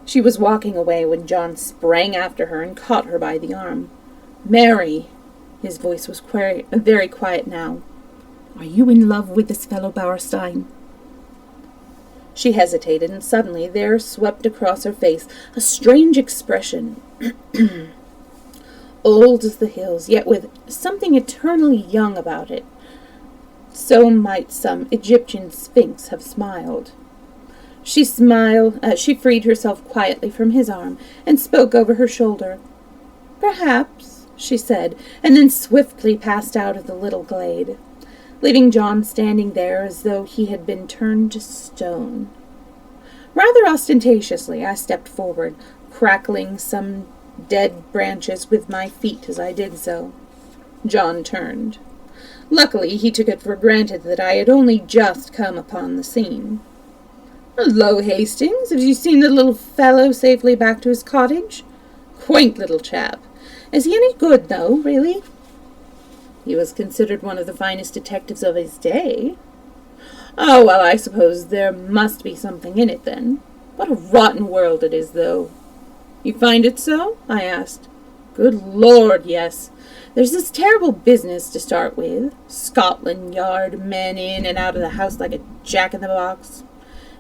She was walking away when John sprang after her and caught her by the arm. "Mary!" His voice was very quiet now. "Are you in love with this fellow Bowerstein?" She hesitated, and suddenly there swept across her face a strange expression. Old as the hills, yet with something eternally young about it. So might some Egyptian sphinx have smiled. She freed herself quietly from his arm and spoke over her shoulder. "Perhaps," she said, and then swiftly passed out of the little glade, leaving John standing there as though he had been turned to stone. Rather ostentatiously I stepped forward, crackling some dead branches with my feet as I did so. John turned. Luckily, he took it for granted that I had only just come upon the scene. "Hello, Hastings. Have you seen the little fellow safely back to his cottage? Quaint little chap. Is he any good, though, really?" "He was considered one of the finest detectives of his day." "Oh, well, I suppose there must be something in it, then. What a rotten world it is, though." "You find it so?" I asked. "Good Lord, yes. There's this terrible business to start with. Scotland Yard men in and out of the house like a jack-in-the-box.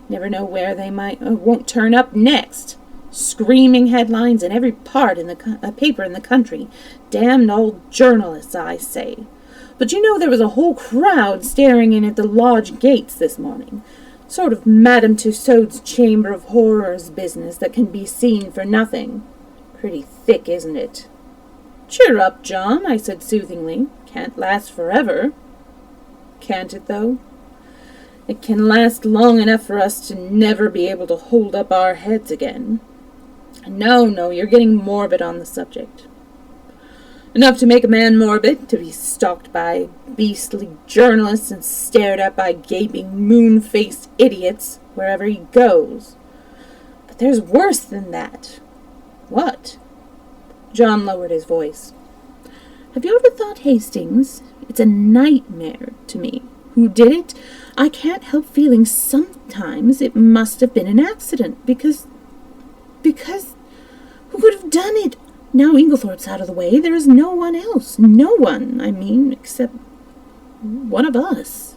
Never know where they won't turn up next. Screaming headlines in every part in the paper in the country. Damned old journalists, I say. But you know there was a whole crowd staring in at the lodge gates this morning. Sort of Madame Tussaud's Chamber of Horrors business that can be seen for nothing. Pretty thick, isn't it?" "Cheer up, John," I said soothingly. "Can't last forever." "Can't it, though?" "It can last long enough for us to never be able to hold up our heads again." No, you're getting morbid on the subject." "Enough to make a man morbid, to be stalked by beastly journalists and stared at by gaping, moon-faced idiots wherever he goes. But there's worse than that." "What?" John lowered his voice. "Have you ever thought, Hastings, it's a nightmare to me. Who did it? I can't help feeling sometimes it must have been an accident, because who could have done it? Now Inglethorpe's out of the way, there is no one else. No one, I mean, except one of us."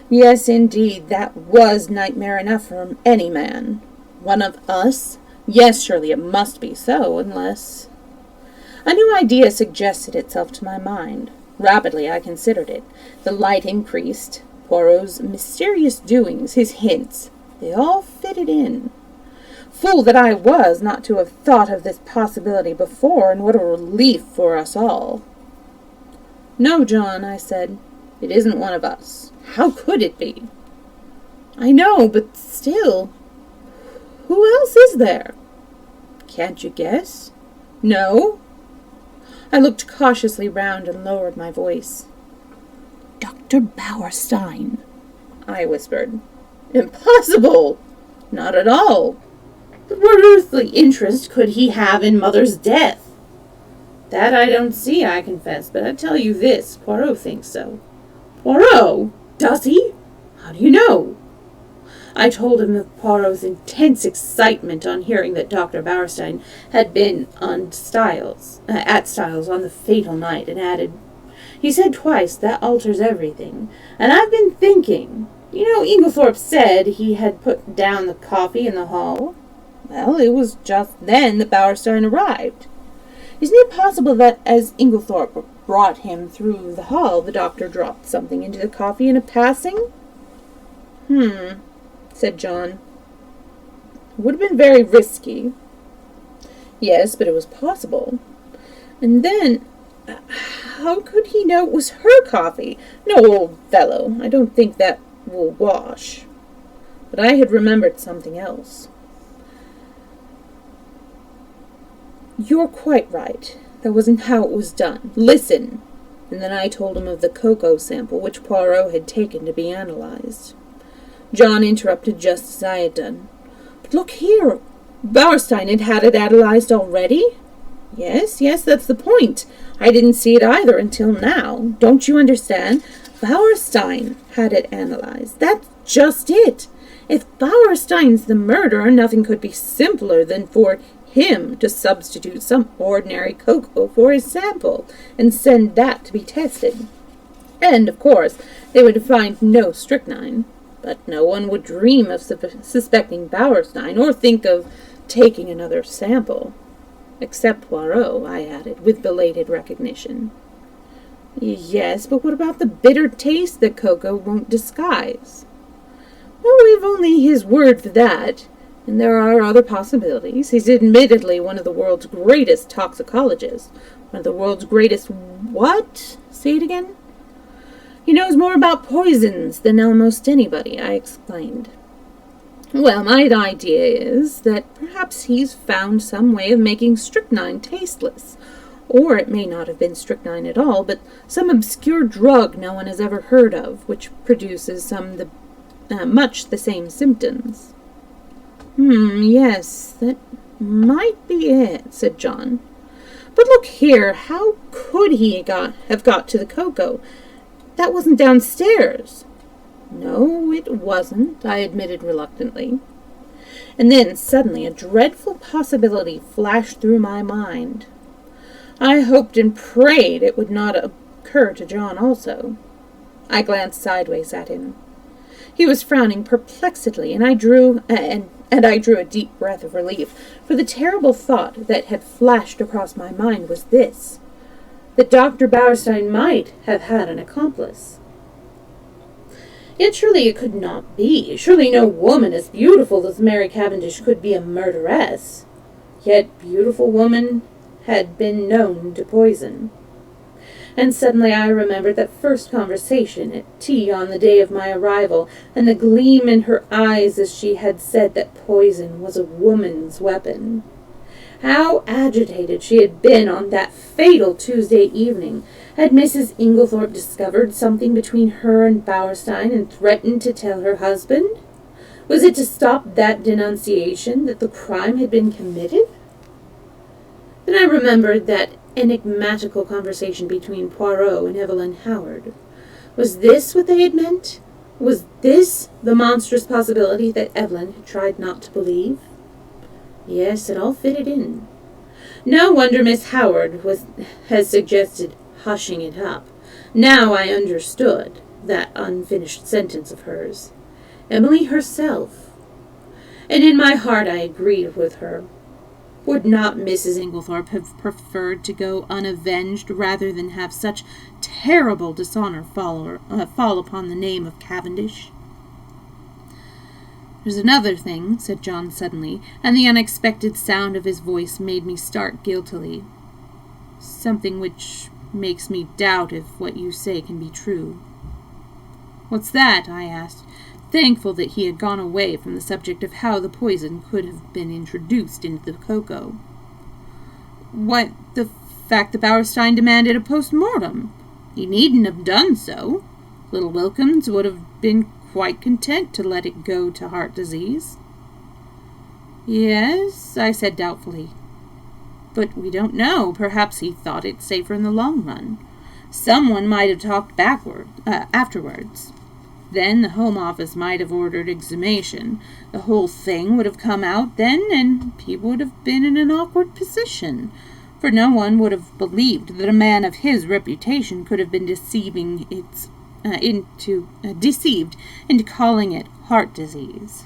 "Yes, indeed, that was nightmare enough for any man. One of us? Yes, surely it must be so, unless—" A new idea suggested itself to my mind. Rapidly I considered it. The light increased. Poirot's mysterious doings, his hints, they all fitted in. Fool that I was not to have thought of this possibility before, and what a relief for us all. "No, John," I said, "it isn't one of us. How could it be?" "I know, but still, who else is there?" "Can't you guess?" "No." I looked cautiously round and lowered my voice. "Dr. Bauerstein," I whispered. "Impossible!" "Not at all." "But what earthly interest could he have in Mother's death?" "That I don't see, I confess, but I tell you this, Poirot thinks so." "Poirot? Does he? How do you know?" I told him of Poirot's intense excitement on hearing that Dr. Bauerstein had been at Styles on the fatal night, and added, "He said twice, that alters everything. And I've been thinking, you know, Inglethorpe said he had put down the coffee in the hall. Well, it was just then that Bauerstein arrived. Isn't it possible that as Inglethorpe brought him through the hall, the doctor dropped something into the coffee in a passing?" Said John. "It would have been very risky." "Yes, but it was possible. And then, how could he know it was her coffee? No, old fellow, I don't think that will wash." But I had remembered something else. "You're quite right. That wasn't how it was done. Listen." And then I told him of the cocoa sample which Poirot had taken to be analyzed. John interrupted just as I had done. "But look here. Bauerstein had had it analyzed already?" Yes, that's the point. I didn't see it either until now. Don't you understand? Bauerstein had it analyzed. That's just it. If Bauerstein's the murderer, nothing could be simpler than for him to substitute some ordinary cocoa for his sample and send that to be tested. And, of course, they would find no strychnine. But no one would dream of suspecting Bauerstein or think of taking another sample. Except Poirot, I added, with belated recognition. Yes, but what about the bitter taste that cocoa won't disguise? Well, we've only his word for that, and there are other possibilities. He's admittedly one of the world's greatest toxicologists. One of the world's greatest what? Say it again? He knows more about poisons than almost anybody, I explained. Well, my idea is that perhaps he's found some way of making strychnine tasteless, Or it may not have been strychnine at all, but some obscure drug no one has ever heard of, which produces much the same symptoms. Yes, that might be it, said John. But look here, how could he have got to the cocoa? That wasn't downstairs. No, it wasn't, I admitted reluctantly. And then suddenly a dreadful possibility flashed through my mind. I hoped and prayed it would not occur to John also. I glanced sideways at him. He was frowning perplexedly, and I drew a deep breath of relief, for the terrible thought that had flashed across my mind was this, that Dr. Bowerstein might have had an accomplice. Yet surely it could not be. Surely no woman as beautiful as Mary Cavendish could be a murderess. Yet beautiful woman had been known to poison. And suddenly I remembered that first conversation at tea on the day of my arrival, and the gleam in her eyes as she had said that poison was a woman's weapon. How agitated she had been on that fatal Tuesday evening. Had Mrs. Inglethorpe discovered something between her and Bowerstein and threatened to tell her husband? Was it to stop that denunciation that the crime had been committed? Then I remembered that enigmatical conversation between Poirot and Evelyn Howard. Was this what they had meant? Was this the monstrous possibility that Evelyn had tried not to believe? Yes, it all fitted in. No wonder Miss Howard has suggested hushing it up. Now I understood that unfinished sentence of hers. Emily herself. And in my heart I agreed with her. Would not Mrs. Inglethorpe have preferred to go unavenged rather than have such terrible dishonor fall upon the name of Cavendish? There's another thing, said John suddenly, and the unexpected sound of his voice made me start guiltily. Something which makes me doubt if what you say can be true. What's that? I asked, thankful that he had gone away from the subject of how the poison could have been introduced into the cocoa. Why, the fact that Bowerstein demanded a post-mortem. He needn't have done so. Little Wilkins would have been quite content to let it go to heart disease. Yes, I said doubtfully. But we don't know. Perhaps he thought it safer in the long run. Someone might have talked afterwards. Then the Home Office might have ordered exhumation. The whole thing would have come out then, and people would have been in an awkward position, for no one would have believed that a man of his reputation could have been deceived into calling it heart disease.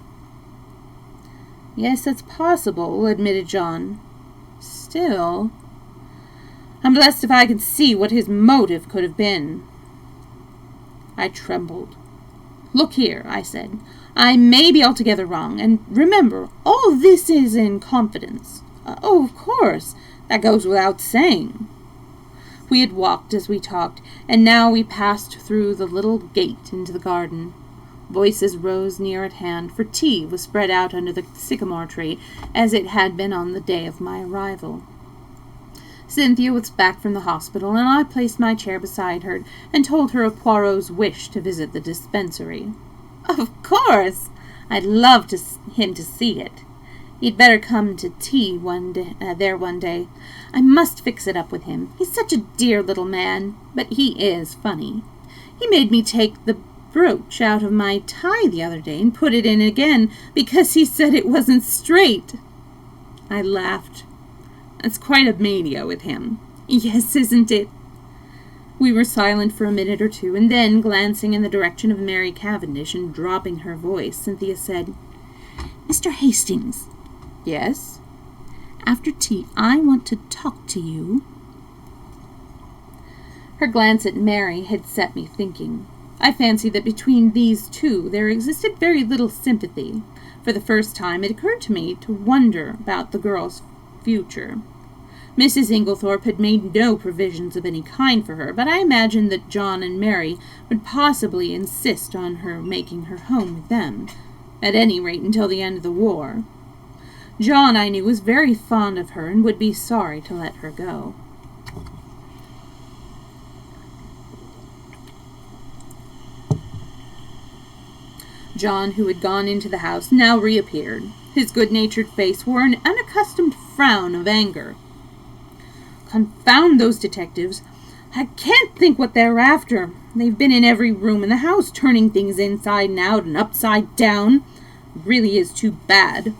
Yes, that's possible, admitted John. Still, I'm blessed if I can see what his motive could have been. I trembled. Look here, I said. I may be altogether wrong, and remember, all this is in confidence. Oh, of course, that goes without saying. We had walked as we talked, and now we passed through the little gate into the garden. Voices rose near at hand, for tea was spread out under the sycamore tree, as it had been on the day of my arrival. Cynthia was back from the hospital, and I placed my chair beside her and told her of Poirot's wish to visit the dispensary. Of course! I'd love him to see it. He'd better come to tea there one day. I must fix it up with him. He's such a dear little man, but he is funny. He made me take the brooch out of my tie the other day and put it in again because he said it wasn't straight. I laughed. It's quite a mania with him. Yes, isn't it? We were silent for a minute or two, and then, glancing in the direction of Mary Cavendish and dropping her voice, Cynthia said, Mr. Hastings. Yes? After tea, I want to talk to you. Her glance at Mary had set me thinking. I fancied that between these two there existed very little sympathy. For the first time it occurred to me to wonder about the girl's future. Mrs. Inglethorpe had made no provisions of any kind for her, but I imagined that John and Mary would possibly insist on her making her home with them, at any rate until the end of the war. John, I knew, was very fond of her and would be sorry to let her go. John, who had gone into the house, now reappeared. His good-natured face wore an unaccustomed frown of anger. "Confound those detectives! I can't think what they're after. They've been in every room in the house, turning things inside and out and upside down. It really is too bad.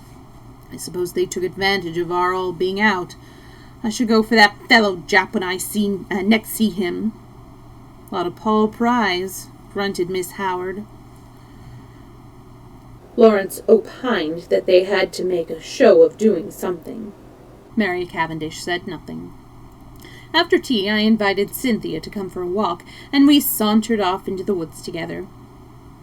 I suppose they took advantage of our all being out. I should go for that fellow Jap when I next see him." "Lot of Paul Pry's," grunted Miss Howard. Lawrence opined that they had to make a show of doing something. Mary Cavendish said nothing. After tea, I invited Cynthia to come for a walk, and we sauntered off into the woods together.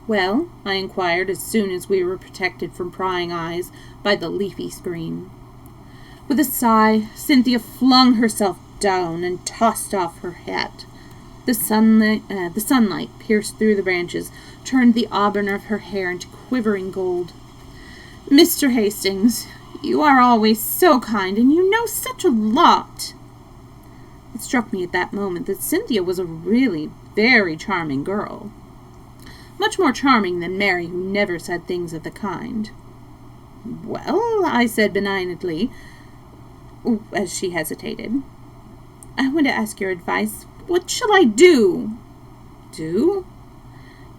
"Well?" I inquired as soon as we were protected from prying eyes by the leafy screen. With a sigh, Cynthia flung herself down and tossed off her hat. The sunlight pierced through the branches, turned the auburn of her hair into quivering gold. "Mr. Hastings, you are always so kind, and you know such a lot." It struck me at that moment that Cynthia was a really very charming girl. Much more charming than Mary, who never said things of the kind. "Well," I said benignantly, as she hesitated, "I want to ask your advice. What shall I do?" "Do?"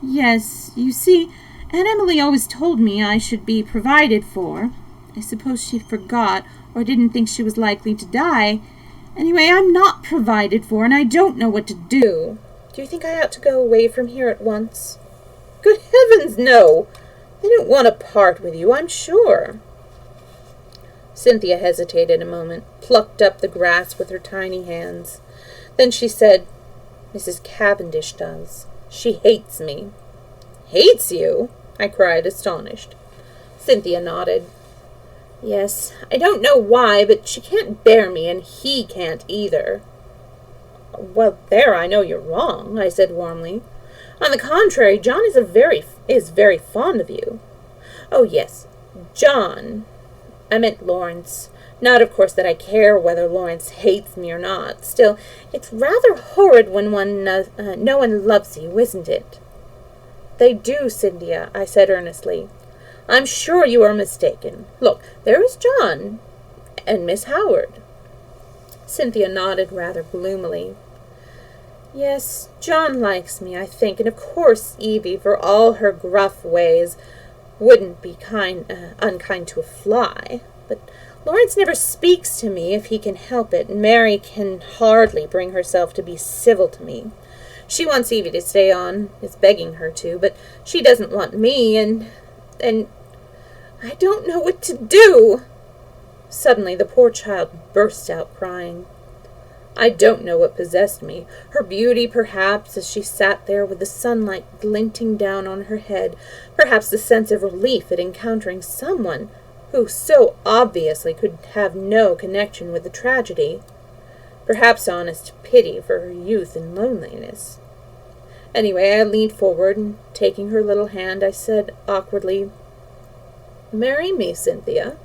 "Yes, you see, Aunt Emily always told me I should be provided for. I suppose she forgot, or didn't think she was likely to die. Anyway, I'm not provided for, and I don't know what to do." "Do you think I ought to go away from here at once?" "Good heavens, no! They don't want to part with you, I'm sure." Cynthia hesitated a moment, plucked up the grass with her tiny hands. Then she said, "Mrs. Cavendish does. She hates me." "Hates you?" I cried, astonished. Cynthia nodded. "Yes, I don't know why, but she can't bear me, and he can't either." "Well, there I know you're wrong," I said warmly. "On the contrary, John is very fond of you." "Oh, yes, John. I meant Lawrence. Not, of course, that I care whether Lawrence hates me or not. Still, it's rather horrid when no one loves you, isn't it?" "They do, Cynthia," I said earnestly. "I'm sure you are mistaken. Look, there is John and Miss Howard." Cynthia nodded rather gloomily. "Yes, John likes me, I think, and of course Evie, for all her gruff ways, wouldn't be unkind to a fly. But Lawrence never speaks to me if he can help it, and Mary can hardly bring herself to be civil to me. She wants Evie to stay on, is begging her to, but she doesn't want me, and I don't know what to do." Suddenly the poor child burst out crying. I don't know what possessed me. Her beauty, perhaps, as she sat there with the sunlight glinting down on her head, perhaps the sense of relief at encountering someone who so obviously could have no connection with the tragedy, perhaps honest pity for her youth and loneliness. Anyway, I leaned forward, and taking her little hand, I said awkwardly, "Marry me, Cynthia."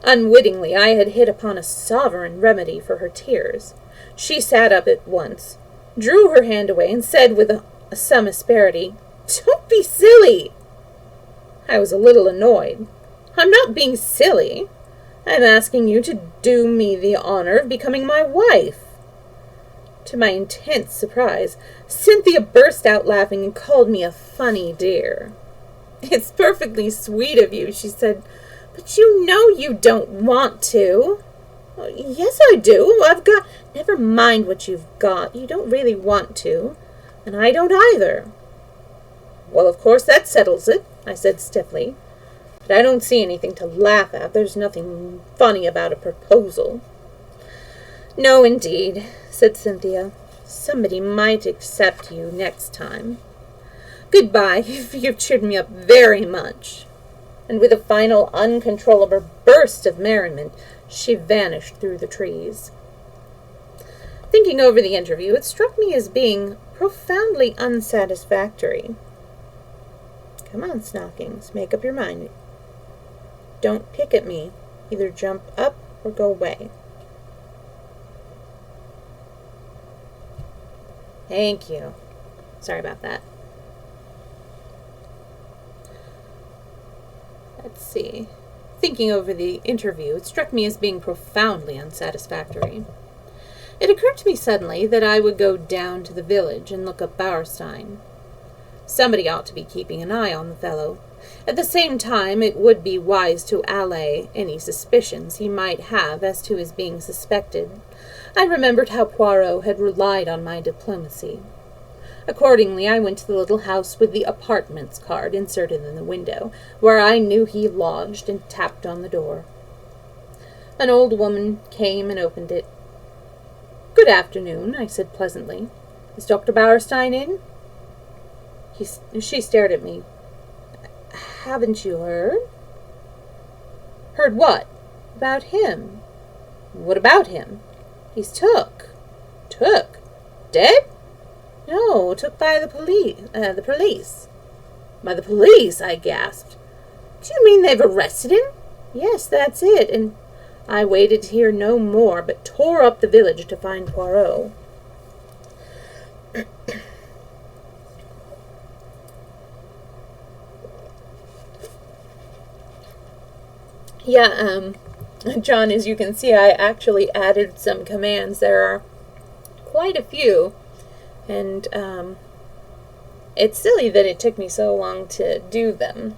Unwittingly, I had hit upon a sovereign remedy for her tears. She sat up at once, drew her hand away, and said with some asperity, "Don't be silly." I was a little annoyed. "I'm not being silly. I'm asking you to do me the honor of becoming my wife." To my intense surprise, Cynthia burst out laughing and called me a funny dear. "It's perfectly sweet of you," she said, "but you know you don't want to." "Yes, I do. Never mind what you've got. You don't really want to, and I don't either." "Well, of course, that settles it," I said stiffly. "But I don't see anything to laugh at. There's nothing funny about a proposal." "No, indeed," said Cynthia. "Somebody might accept you next time. Goodbye. You've cheered me up very much." And with a final uncontrollable burst of merriment, she vanished through the trees. Thinking over the interview, it struck me as being profoundly unsatisfactory. Come on, Snockings, make up your mind. Don't pick at me. Either jump up or go away. Thank you. Sorry about that. Let's see. Thinking over the interview, it struck me as being profoundly unsatisfactory. It occurred to me suddenly that I would go down to the village and look up Bauerstein. Somebody ought to be keeping an eye on the fellow. At the same time, it would be wise to allay any suspicions he might have as to his being suspected. I remembered how Poirot had relied on my diplomacy. Accordingly, I went to the little house with the apartments card inserted in the window, where I knew he lodged, and tapped on the door. An old woman came and opened it. "Good afternoon," I said pleasantly. "Is Dr. Bauerstein in?" She stared at me. "Haven't you heard?" "Heard what?" "About him." "What about him?" "He's took." "Took? Dead?" "No, took by the police. "By the police?" I gasped. "Do you mean they've arrested him?" "Yes, that's it, and I waited to hear no more, but tore up the village to find Poirot." John, as you can see, I actually added some commands. There are quite a few, and it's silly that it took me so long to do them.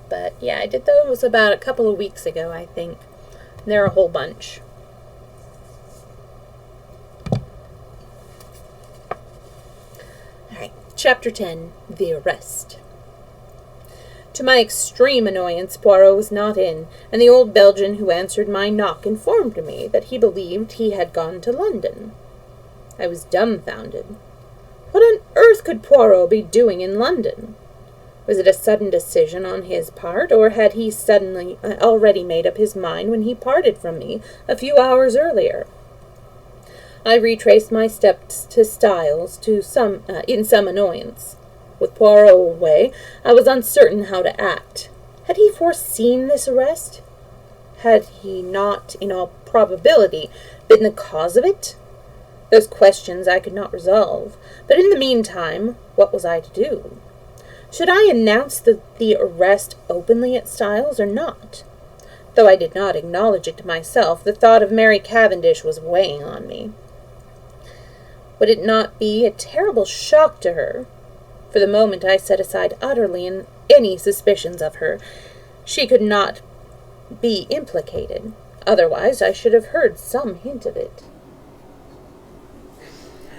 But yeah, I did those about a couple of weeks ago, I think. There are a whole bunch. Alright, Chapter 10, The Arrest. To my extreme annoyance, Poirot was not in, and the old Belgian who answered my knock informed me that he believed he had gone to London. I was dumbfounded. What on earth could Poirot be doing in London? Was it a sudden decision on his part, or had he suddenly already made up his mind when he parted from me a few hours earlier? I retraced my steps to Styles in some annoyance. With Poirot away, I was uncertain how to act. Had he foreseen this arrest? Had he not, in all probability, been the cause of it? Those questions I could not resolve, but in the meantime, what was I to do? Should I announce the arrest openly at Styles or not? Though I did not acknowledge it to myself, the thought of Mary Cavendish was weighing on me. Would it not be a terrible shock to her? For the moment I set aside utterly any suspicions of her. She could not be implicated. Otherwise I should have heard some hint of it.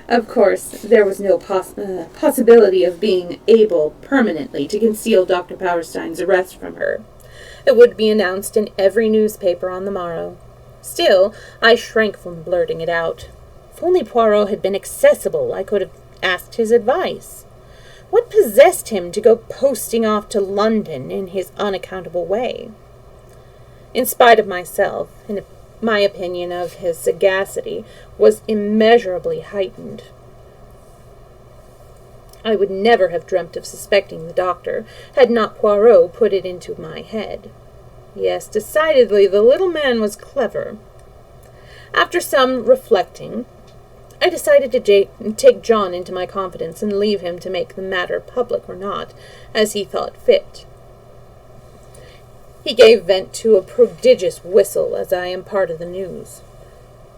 Of course, there was no possibility of being able permanently to conceal Dr. Bauerstein's arrest from her. It would be announced in every newspaper on the morrow. Still, I shrank from blurting it out. If only Poirot had been accessible, I could have asked his advice. What possessed him to go posting off to London in his unaccountable way? In spite of myself, and my opinion of his sagacity was immeasurably heightened. I would never have dreamt of suspecting the doctor, had not Poirot put it into my head. Yes, decidedly, the little man was clever. After some reflecting, I decided to take John into my confidence and leave him to make the matter public or not, as he thought fit. He gave vent to a prodigious whistle as I imparted the news.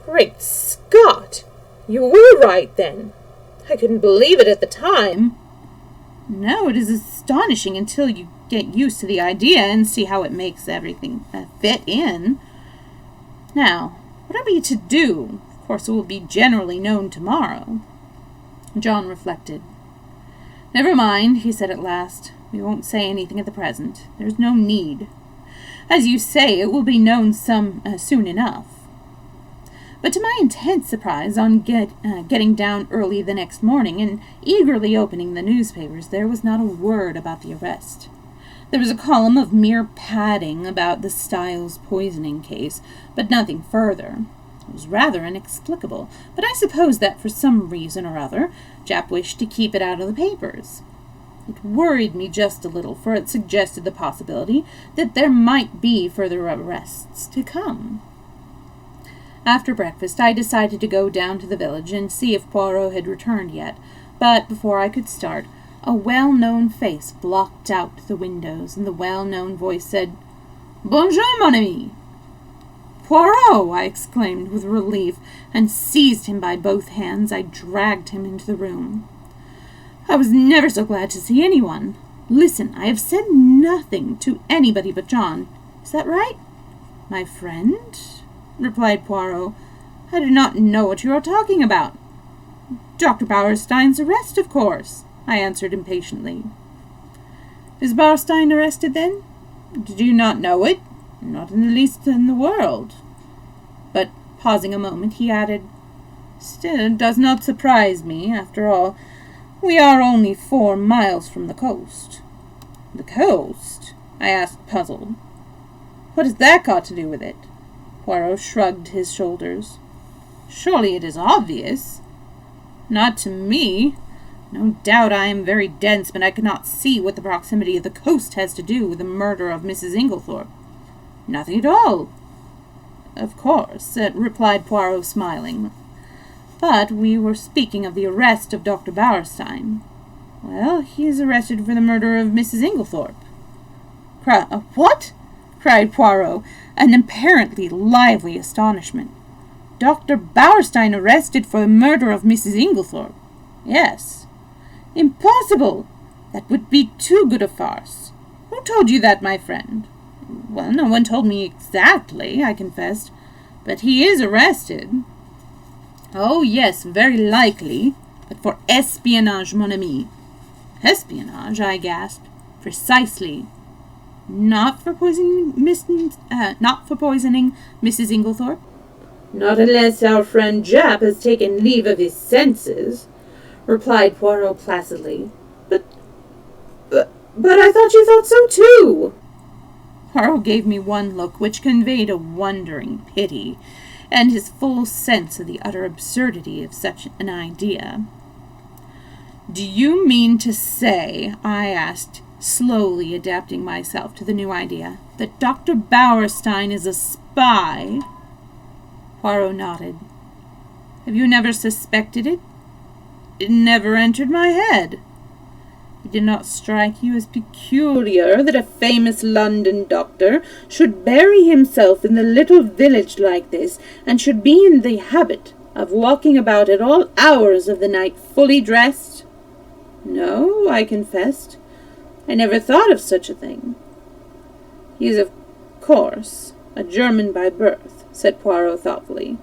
"Great Scott! You were right, then! I couldn't believe it at the time." "No, it is astonishing until you get used to the idea and see how it makes everything fit in. Now, what are we to do? Of course, it will be generally known tomorrow." John reflected. "Never mind," he said at last. "We won't say anything at the present. There's no need. As you say, it will be known soon enough." But to my intense surprise, on getting down early the next morning and eagerly opening the newspapers, there was not a word about the arrest. There was a column of mere padding about the Styles poisoning case, but nothing further. It was rather inexplicable, but I suppose that for some reason or other, Japp wished to keep it out of the papers. It worried me just a little, for it suggested the possibility that there might be further arrests to come. After breakfast, I decided to go down to the village and see if Poirot had returned yet, but before I could start, A well-known face blocked out the windows, and the well-known voice said, "Bonjour, mon ami." "Poirot!" I exclaimed with relief, and seized him by both hands. I dragged him into the room. "I was never so glad to see anyone. Listen, I have said nothing to anybody but John. Is that right?" "My friend?" replied Poirot. "I do not know what you are talking about." "Dr. Bauerstein's arrest, of course," I answered impatiently. "Is Bauerstein arrested, then?" "Did you not know it?" "Not in the least in the world." But, pausing a moment, he added, "Still, it does not surprise me. After all, we are only 4 miles from the coast." "The coast?" I asked, puzzled. "What has that got to do with it?" Poirot shrugged his shoulders. "Surely it is obvious." "Not to me. No doubt I am very dense, but I cannot see what the proximity of the coast has to do with the murder of Mrs. Inglethorpe." "Nothing at all." "Of course," replied Poirot, smiling. "But we were speaking of the arrest of Dr. Bauerstein." "Well, he is arrested for the murder of Mrs. Inglethorpe." "What?" cried Poirot, in apparently lively astonishment. "Dr. Bauerstein arrested for the murder of Mrs. Inglethorpe?" "Yes." "Impossible! That would be too good a farce. Who told you that, my friend?" "Well, no one told me exactly," I confessed. "But he is arrested." "Oh, yes, very likely, but for espionage, mon ami." "Espionage?" I gasped. "Precisely." Not for poisoning Mrs. Inglethorpe?" "Not unless our friend Japp has taken leave of his senses," replied Poirot placidly. But I thought you thought so too." Poirot gave me one look which conveyed a wondering pity, and his full sense of the utter absurdity of such an idea. "Do you mean to say," I asked, slowly adapting myself to the new idea, "that Dr. Bauerstein is a spy?" Poirot nodded. "Have you never suspected it?" "It never entered my head." "It did not strike you as peculiar that a famous London doctor should bury himself in a little village like this, and should be in the habit of walking about at all hours of the night fully dressed?" "No," I confessed. "I never thought of such a thing." "He is, of course, a German by birth," said Poirot thoughtfully,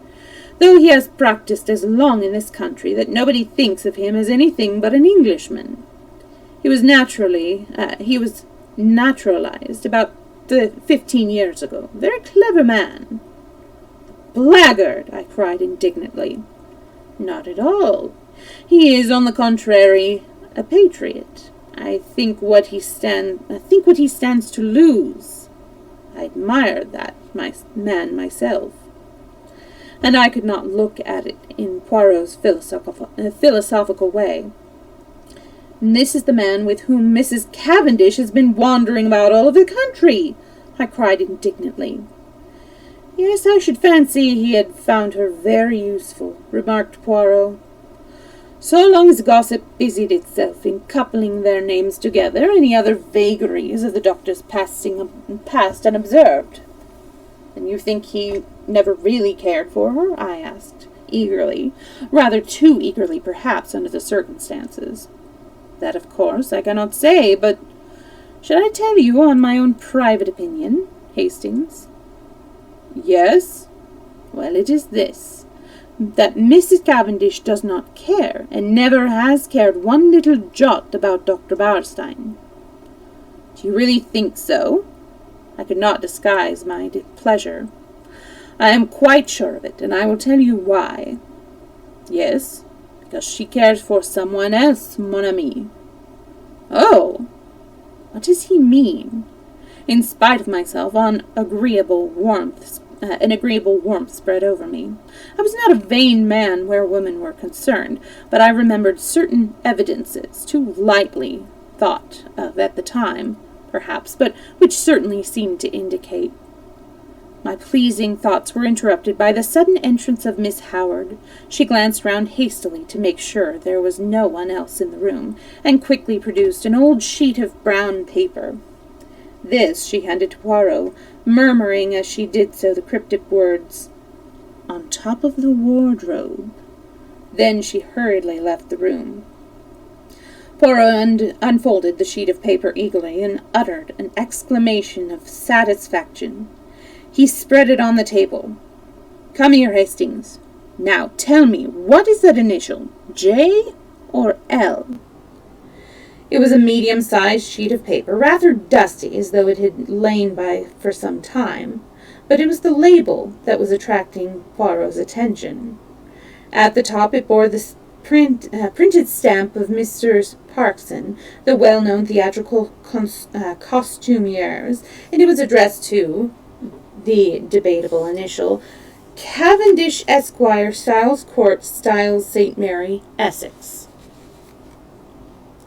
"though he has practised as long in this country that nobody thinks of him as anything but an Englishman. He was naturalized about 15 years ago. Very clever man." "Blackguard!" I cried indignantly. "Not at all. He is, on the contrary, a patriot. I think what he stands to lose. I admire that man myself." And I could not look at it in Poirot's philosophical way. "This is the man with whom Mrs. Cavendish has been wandering about all over the country," I cried indignantly. "Yes, I should fancy he had found her very useful," remarked Poirot. "So long as gossip busied itself in coupling their names together, any other vagaries of the doctor's passed unobserved." "And you think he never really cared for her?" I asked, eagerly, rather too eagerly perhaps under the circumstances. "That, of course, I cannot say, but should I tell you on my own private opinion, Hastings?" "Yes." "Well, it is this, that Mrs. Cavendish does not care, and never has cared one little jot about Dr. Bauerstein." "Do you really think so?" I could not disguise my pleasure. "I am quite sure of it, and I will tell you why." "Yes, because she cares for someone else, mon ami." "Oh! What does he mean?" In spite of myself, an agreeable warmth spread over me. I was not a vain man where women were concerned, but I remembered certain evidences, too lightly thought of at the time, perhaps, but which certainly seemed to indicate. My pleasing thoughts were interrupted by the sudden entrance of Miss Howard. She glanced round hastily to make sure there was no one else in the room, and quickly produced an old sheet of brown paper. This she handed to Poirot, murmuring as she did so the cryptic words, "On top of the wardrobe." Then she hurriedly left the room. Poirot unfolded the sheet of paper eagerly and uttered an exclamation of satisfaction. He spread it on the table. "Come here, Hastings. Now tell me, what is that initial, J or L?" It was a medium-sized sheet of paper, rather dusty, as though it had lain by for some time, but it was the label that was attracting Poirot's attention. At the top it bore the printed stamp of Messrs. Parkson, the well-known theatrical costumiers, and it was addressed to the debatable initial, Cavendish Esquire, Styles Court, Styles, St. Mary, Essex.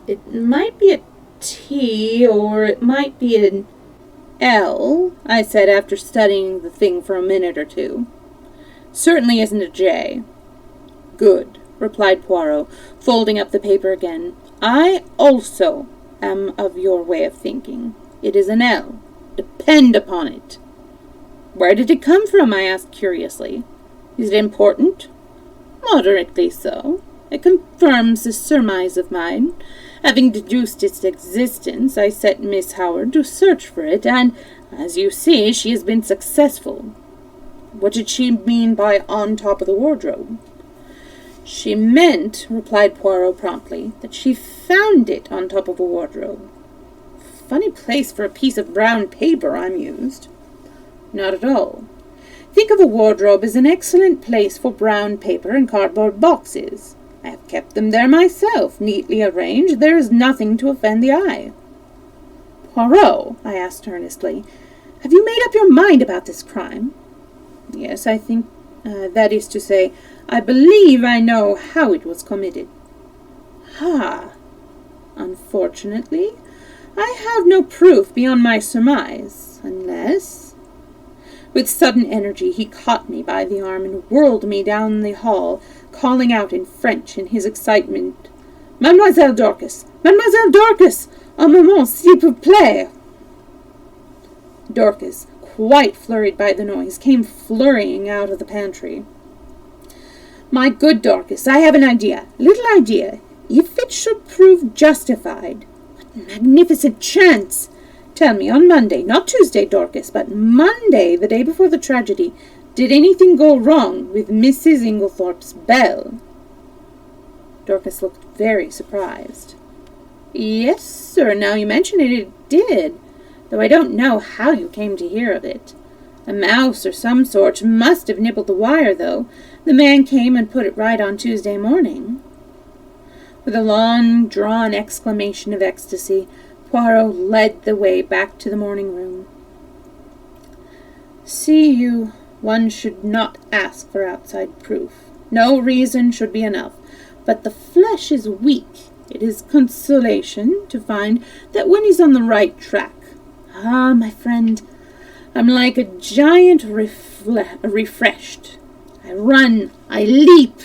It might be a T, or it might be an "L," I said after studying the thing for a minute or two. "Certainly isn't a J." "Good," replied Poirot, folding up the paper again. "I also am of your way of thinking. It is an L. Depend upon it." "Where did it come from?" I asked curiously. "Is it important?" "Moderately so. It confirms a surmise of mine. Having deduced its existence, I set Miss Howard to search for it, and, as you see, she has been successful." "What did she mean by on top of the wardrobe?" "She meant," replied Poirot promptly, "that she found it on top of a wardrobe." "Funny place for a piece of brown paper," I mused. "Not at all. Think of a wardrobe as an excellent place for brown paper and cardboard boxes. I have kept them there myself, neatly arranged. There is nothing to offend the eye." "Poirot," I asked earnestly, "have you made up your mind about this crime?" "Yes, I think, that is to say, I believe I know how it was committed." "Ha! Unfortunately, I have no proof beyond my surmise, unless—" With sudden energy he caught me by the arm and whirled me down the hall, calling out in French in his excitement, "Mademoiselle Dorcas! Mademoiselle Dorcas! Un moment, s'il vous plaît!" Dorcas, quite flurried by the noise, came flurrying out of the pantry. "My good Dorcas, I have an idea, little idea. If it should prove justified, what magnificent chance! Tell me, on Monday, not Tuesday, Dorcas, but Monday, the day before the tragedy, did anything go wrong with Mrs. Inglethorpe's bell?" Dorcas looked very surprised. "Yes, sir, now you mention it, it did, though I don't know how you came to hear of it. A mouse or some sort must have nibbled the wire, though. The man came and put it right on Tuesday morning." With a long-drawn exclamation of ecstasy, Poirot led the way back to the morning room. "See you, one should not ask for outside proof. No reason should be enough. But the flesh is weak. It is consolation to find that one is on the right track. Ah, my friend, I'm like a giant refreshed. I run, I leap."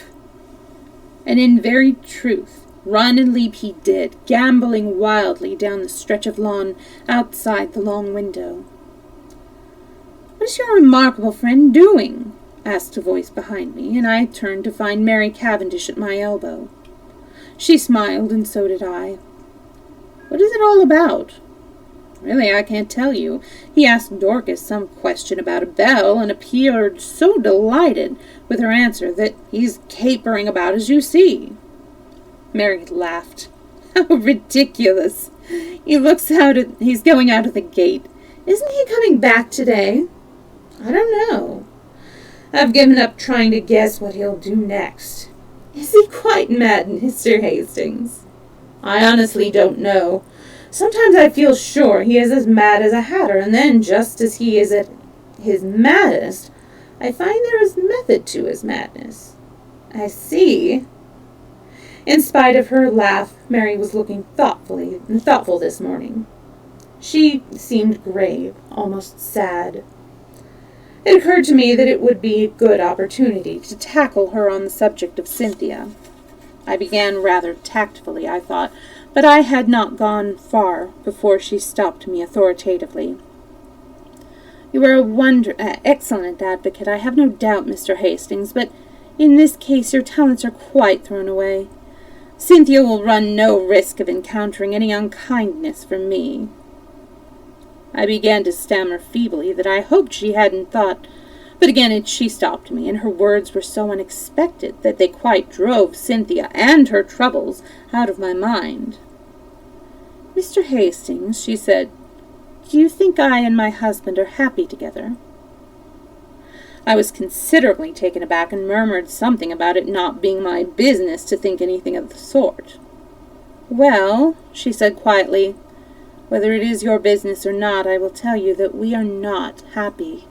And in very truth, run and leap he did, gambolling wildly down the stretch of lawn outside the long window. "What is your remarkable friend doing?" asked a voice behind me, and I turned to find Mary Cavendish at my elbow. She smiled, and so did I. "What is it all about?" "Really, I can't tell you. He asked Dorcas some question about a bell, and appeared so delighted with her answer that he's capering about as you see." Mary laughed. "How ridiculous! He's going out of the gate. Isn't he coming back today? I don't know. I've given up trying to guess what he'll do next. Is he quite mad, Mr. Hastings? I honestly don't know. Sometimes I feel sure he is as mad as a hatter, and then, just as he is at his maddest, I find there is method to his madness. I see." In spite of her laugh, Mary was looking thoughtful this morning. She seemed grave, almost sad. It occurred to me that it would be a good opportunity to tackle her on the subject of Cynthia. I began rather tactfully, I thought, but I had not gone far before she stopped me authoritatively. "You are a excellent advocate, I have no doubt, Mr. Hastings, but in this case your talents are quite thrown away. Cynthia will run no risk of encountering any unkindness from me." I began to stammer feebly that I hoped she hadn't thought, but again she stopped me, and her words were so unexpected that they quite drove Cynthia and her troubles out of my mind. "Mr. Hastings," she said, "do you think I and my husband are happy together?" I was considerably taken aback and murmured something about it not being my business to think anything of the sort. "Well," she said quietly, "whether it is your business or not, I will tell you that we are not happy."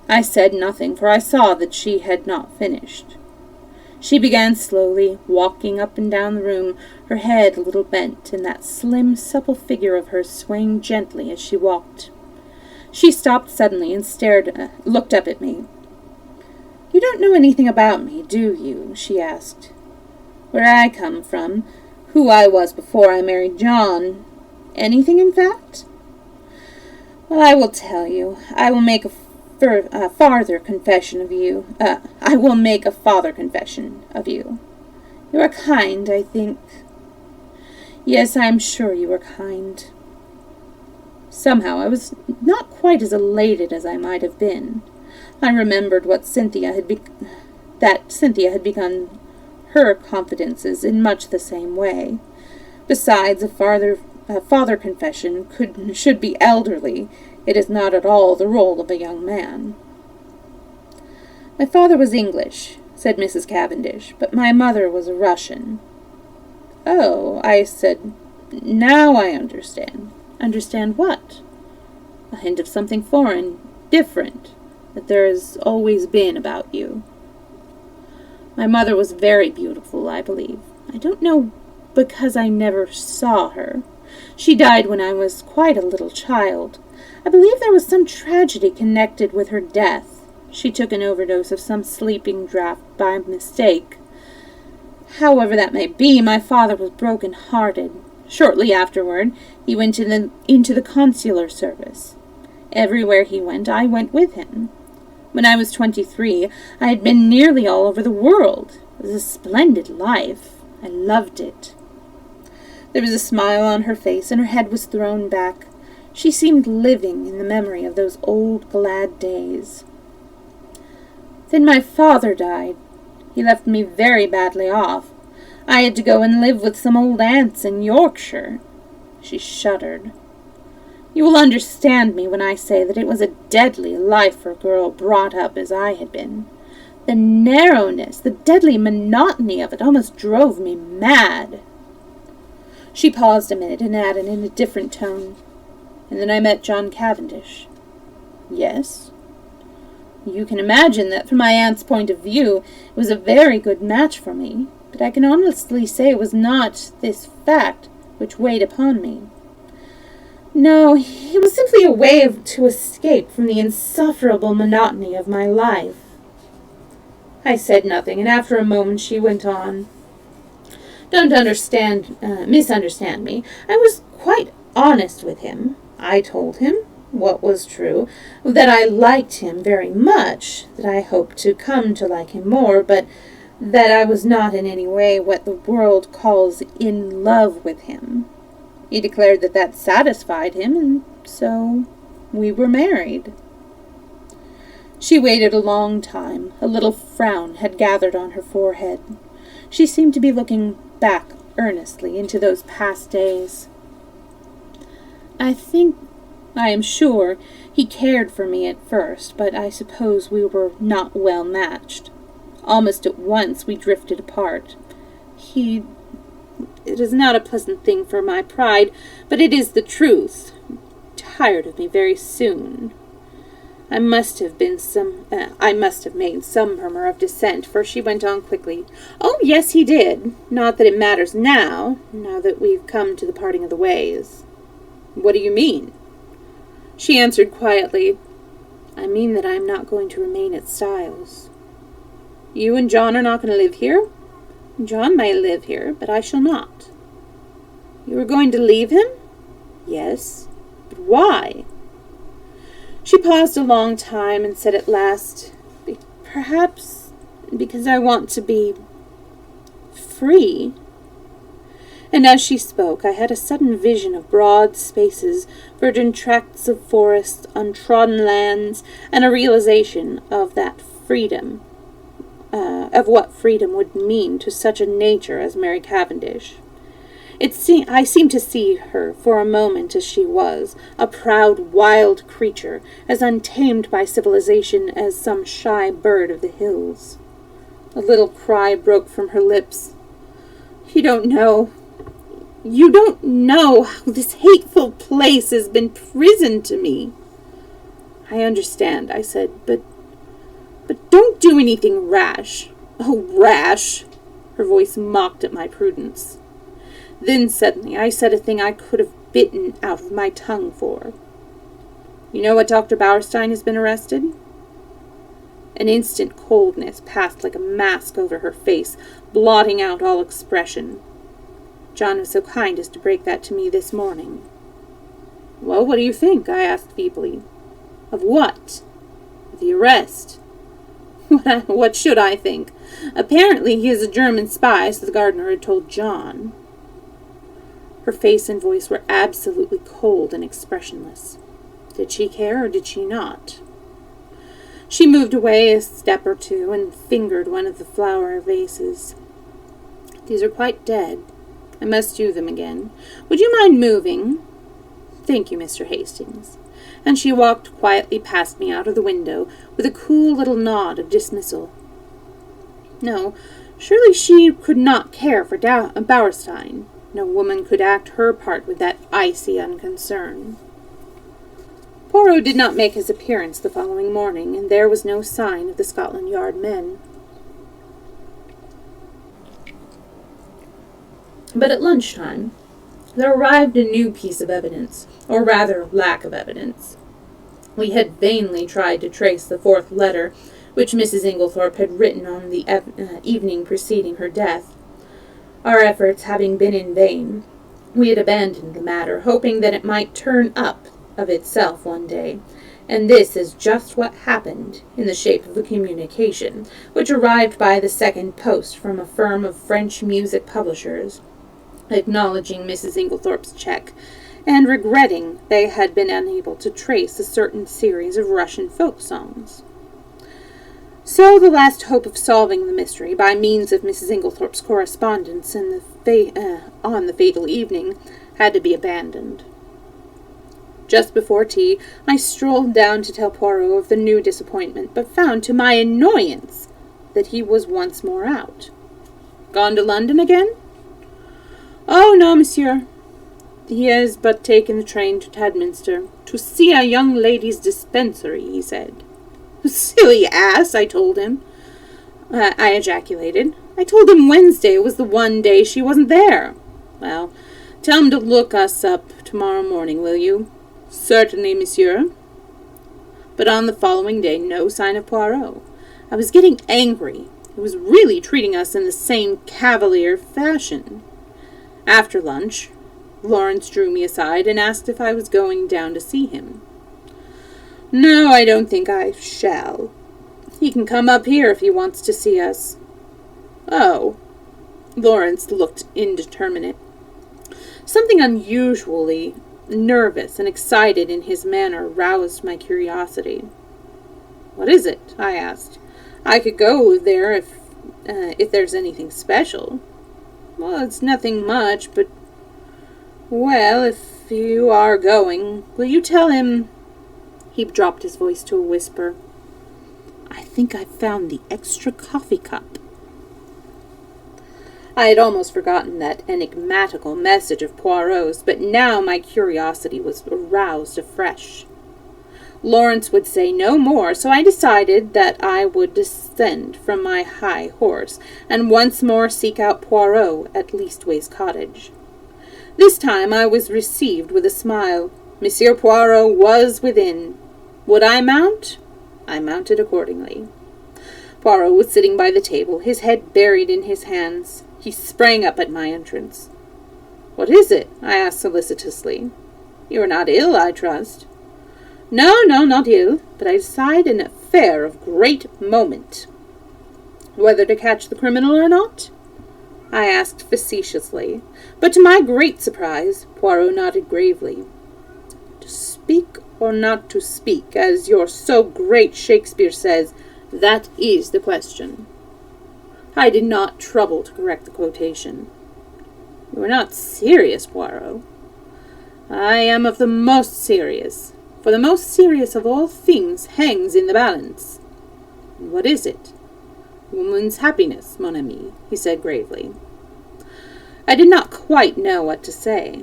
I said nothing, for I saw that she had not finished. She began slowly, walking up and down the room, her head a little bent, and that slim, supple figure of hers swaying gently as she walked. She stopped suddenly and looked up at me. "You don't know anything about me, do you?" she asked. "Where I come from, who I was before I married John. Anything, in fact?" "Well, I will tell you. I will make a farther confession of you. I will make a farther confession of you. You are kind, I think." "Yes, I am sure you are kind." Somehow I was not quite as elated as I might have been. I remembered that Cynthia had begun her confidences in much the same way. Besides, a father confession should be elderly. It is not at all the role of a young man. "My father was English," said Mrs. Cavendish, "but my mother was a Russian." "Oh," I said, "now I understand." "Understand what?" "A hint of something foreign, different, that there has always been about you." "My mother was very beautiful, I believe. I don't know because I never saw her. She died when I was quite a little child. I believe there was some tragedy connected with her death. She took an overdose of some sleeping draught by mistake. However that may be, my father was broken-hearted. Shortly afterward, he went into the consular service. Everywhere he went, I went with him. When I was 23, I had been nearly all over the world. It was a splendid life. I loved it." There was a smile on her face, and her head was thrown back. She seemed living in the memory of those old glad days. "Then my father died. He left me very badly off. I had to go and live with some old aunts in Yorkshire." She shuddered. "You will understand me when I say that it was a deadly life for a girl brought up as I had been. The narrowness, the deadly monotony of it almost drove me mad." She paused a minute and added in a different tone, "And then I met John Cavendish." "Yes?" "You can imagine that from my aunt's point of view it was a very good match for me, but I can honestly say it was not this fact which weighed upon me. No, it was simply a way to escape from the insufferable monotony of my life." I said nothing, and after a moment she went on. "Don't misunderstand me. I was quite honest with him. I told him what was true, that I liked him very much, that I hoped to come to like him more, but that I was not in any way what the world calls in love with him. He declared that satisfied him, and so we were married." She waited a long time. A little frown had gathered on her forehead. She seemed to be looking back earnestly into those past days. I am sure, he cared for me at first, but I suppose we were not well matched. Almost at once we drifted apart. It is not a pleasant thing for my pride, but it is the truth. He tired of me very soon. I must have made some murmur of dissent, for she went on quickly. "Oh, yes, he did. Not that it matters now that we've come to the parting of the ways." "What do you mean?" She answered quietly, I mean that I am not going to remain at Styles. You and John are not going to live here? John may live here, but I shall not. You are going to leave him? Yes. But why? She paused a long time and said at last, Perhaps because I want to be free. And as she spoke, I had a sudden vision of broad spaces, verdant tracts of forest, untrodden lands, and a realization of that freedom, of what freedom would mean to such a nature as Mary Cavendish. I seemed to see her for a moment as she was, a proud, wild creature, as untamed by civilization as some shy bird of the hills. A little cry broke from her lips. You don't know how this hateful place has been prison to me. I understand, I said, but don't do anything rash. Oh, rash! Her voice mocked at my prudence. Then suddenly I said a thing I could have bitten out of my tongue for. You know what Dr. Bauerstein has been arrested? An instant coldness passed like a mask over her face, blotting out all expression. John was so kind as to break that to me this morning. Well, what do you think? I asked feebly. Of what? Of the arrest. What should I think? Apparently he is a German spy, so the gardener had told John. Her face and voice were absolutely cold and expressionless. Did she care or did she not? She moved away a step or two and fingered one of the flower vases. These are quite dead. I must do them again. Would you mind moving? Thank you, Mr. Hastings. And she walked quietly past me out of the window with a cool little nod of dismissal. No, surely she could not care for Bauerstein. No woman could act her part with that icy unconcern. Poirot did not make his appearance the following morning, and there was no sign of the Scotland Yard men. But at lunchtime, there arrived a new piece of evidence, or rather lack of evidence. We had vainly tried to trace the fourth letter which Mrs. Inglethorpe had written on the evening preceding her death. Our efforts having been in vain, we had abandoned the matter, hoping that it might turn up of itself one day, and this is just what happened in the shape of a communication, which arrived by the second post from a firm of French music publishers, acknowledging Mrs. Inglethorpe's check, and regretting they had been unable to trace a certain series of Russian folk songs. So the last hope of solving the mystery by means of Mrs. Inglethorpe's correspondence on the fatal evening had to be abandoned. Just before tea, I strolled down to tell Poirot of the new disappointment, but found to my annoyance that he was once more out. Gone to London again? Oh, no, monsieur. He has but taken the train to Tadminster, to see a young ladies' dispensary, he said. Silly ass, I told him. I ejaculated. I told him Wednesday was the one day she wasn't there. Well, tell him to look us up tomorrow morning, will you? Certainly, monsieur. But on the following day, no sign of Poirot. I was getting angry. He was really treating us in the same cavalier fashion. After lunch, Lawrence drew me aside and asked if I was going down to see him. No, I don't think I shall. He can come up here if he wants to see us. Oh. Lawrence looked indeterminate. Something unusually nervous and excited in his manner roused my curiosity. What is it? I asked. I could go there if there's anything special. Well, it's nothing much, but... Well, if you are going, will you tell him... He dropped his voice to a whisper. I think I've found the extra coffee cup. I had almost forgotten that enigmatical message of Poirot's, but now my curiosity was aroused afresh. Lawrence would say no more, so I decided that I would descend from my high horse, and once more seek out Poirot at Leastways Cottage. This time I was received with a smile. Monsieur Poirot was within. Would I mount? I mounted accordingly. Poirot was sitting by the table, his head buried in his hands. He sprang up at my entrance. "What is it?" I asked solicitously. "You are not ill, I trust?" No, not ill, but I decide an affair of great moment." "Whether to catch the criminal or not?" I asked facetiously, but to my great surprise, Poirot nodded gravely. "To speak or not to speak, as your so great Shakespeare says, that is the question." I did not trouble to correct the quotation. "You are not serious, Poirot." "I am of the most serious, for the most serious of all things hangs in the balance." "What is it?" "Woman's happiness, mon ami," he said gravely. I did not quite know what to say.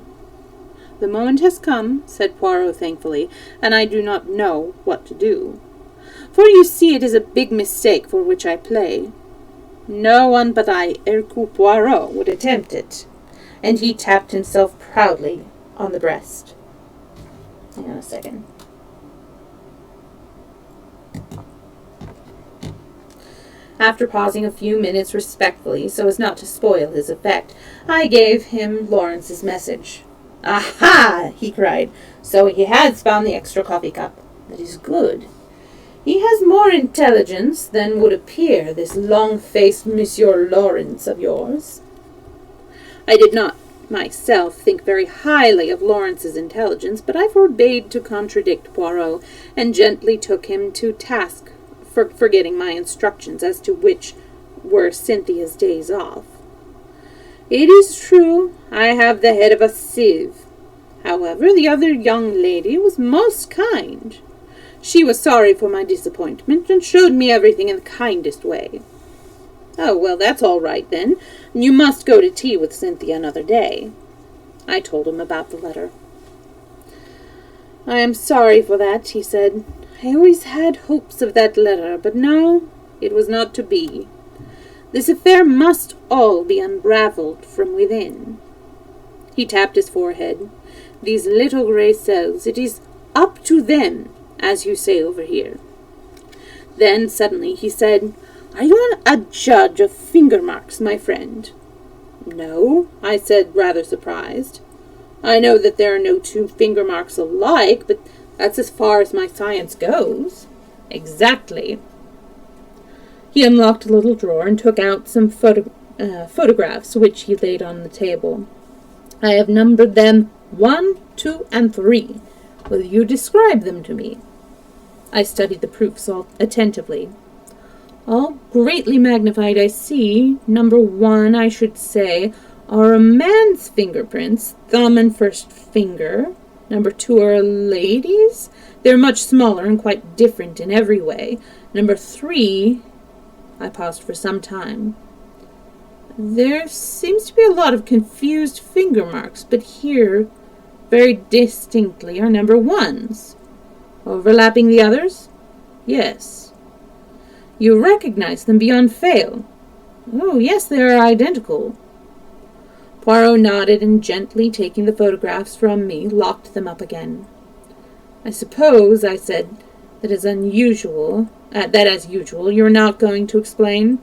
"The moment has come," said Poirot thankfully, "and I do not know what to do. For you see it is a big mistake for which I play. No one but I, Hercule Poirot, would attempt it." And he tapped himself proudly on the breast. Hang on a second. After pausing a few minutes respectfully, so as not to spoil his effect, I gave him Lawrence's message. "Aha!" he cried. "So he has found the extra coffee cup. That is good. He has more intelligence than would appear, this long-faced Monsieur Lawrence of yours." I did not myself think very highly of Lawrence's intelligence, but I forbade to contradict Poirot, and gently took him to task for forgetting my instructions as to which were Cynthia's days off. "It is true, I have the head of a sieve. However, the other young lady was most kind. She was sorry for my disappointment, and showed me everything in the kindest way." "Oh, well, that's all right, then. You must go to tea with Cynthia another day." I told him about the letter. "I am sorry for that," he said. "I always had hopes of that letter, but no, it was not to be. This affair must all be unravelled from within." He tapped his forehead. "These little grey cells, it is up to them, as you say over here." Then suddenly he said, "Are you a judge of finger marks, my friend?" "No," I said, rather surprised. "I know that there are no two finger marks alike, but that's as far as my science goes." "Exactly." He unlocked a little drawer and took out some photographs, which he laid on the table. "I have numbered them 1, 2, and 3. Will you describe them to me?" I studied the proofs all attentively. "All greatly magnified, I see. Number 1, I should say, are a man's fingerprints, thumb and first finger. Number 2 are a lady's. They're much smaller and quite different in every way. Number 3... I paused for some time. "There seems to be a lot of confused finger marks, but here, very distinctly, are number 1's. Overlapping the others?" "Yes." "You recognize them beyond fail?" "Oh, yes, they are identical." Poirot nodded and, gently taking the photographs from me, locked them up again. "I suppose," I said, that as usual, you're not going to explain?"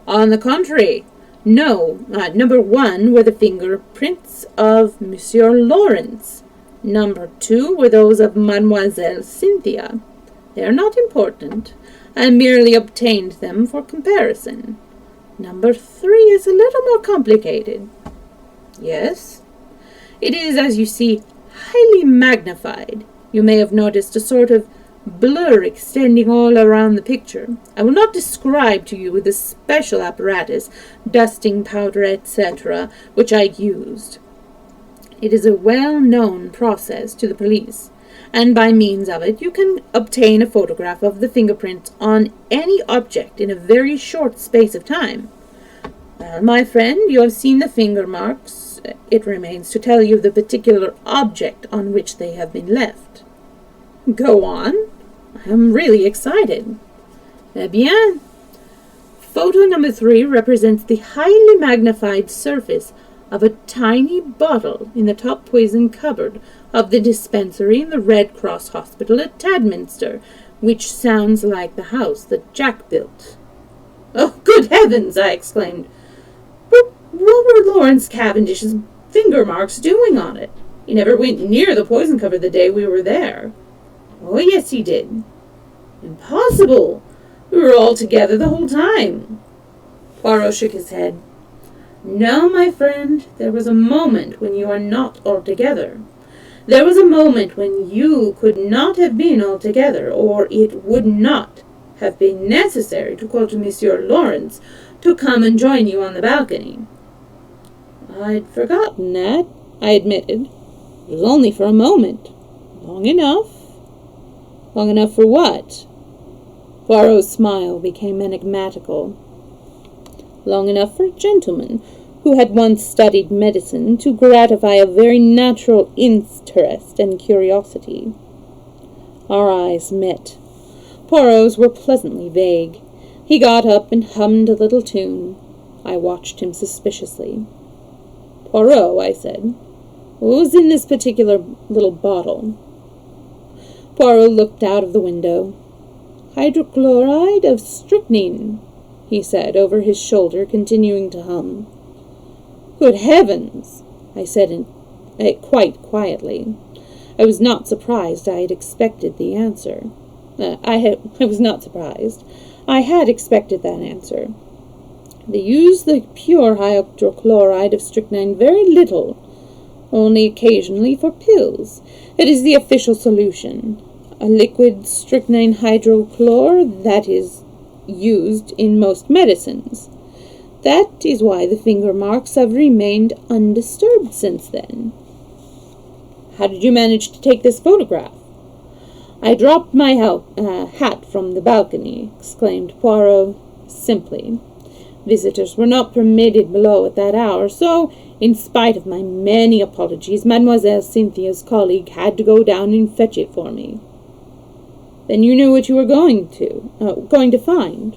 "On the contrary. No, number 1 were the fingerprints of Monsieur Lawrence. Number 2 were those of Mademoiselle Cynthia. They are not important. I merely obtained them for comparison. Number 3 is a little more complicated." "Yes?" "It is, as you see, highly magnified. You may have noticed a sort of blur extending all around the picture. I will not describe to you the special apparatus, dusting powder, etc., which I used. It is a well-known process to the police, and by means of it you can obtain a photograph of the fingerprint on any object in a very short space of time. Well, my friend, you have seen the finger marks. It remains to tell you the particular object on which they have been left." "Go on. I am really excited." "Eh bien, photo number 3 represents the highly magnified surface of a tiny bottle in the top poison cupboard of the dispensary in the Red Cross Hospital at Tadminster, which sounds like the house that Jack built. Oh, good heavens! I exclaimed. But what were Lawrence Cavendish's finger marks doing on it? He never went near the poison cupboard the day we were there. Oh, yes, he did. Impossible! We were all together the whole time. Poirot shook his head. No, my friend, there was a moment when you are not altogether. There was a moment when you could not have been altogether, or it would not have been necessary to call to Monsieur Lawrence to come and join you on the balcony. I'd forgotten that, I admitted. It was only for a moment. Long enough. Long enough for what? Poirot's smile became enigmatical. Long enough for a gentleman who had once studied medicine to gratify a very natural interest and curiosity. Our eyes met. Poirot's were pleasantly vague. He got up and hummed a little tune. I watched him suspiciously. Poirot, I said, what was in this particular little bottle? Poirot looked out of the window. Hydrochloride of strychnine, he said over his shoulder, continuing to hum. Good heavens, I said quite quietly. I was not surprised. I had expected the answer. I was not surprised. I had expected that answer. They use the pure hydrochloride of strychnine very little, only occasionally for pills. It is the official solution. A liquid strychnine hydrochlor that is used in most medicines. That is why the finger marks have remained undisturbed since then. How did you manage to take this photograph? I dropped my hat from the balcony, exclaimed Poirot simply. Visitors were not permitted below at that hour, so, in spite of my many apologies, Mademoiselle Cynthia's colleague had to go down and fetch it for me. Then you knew what you were going to find?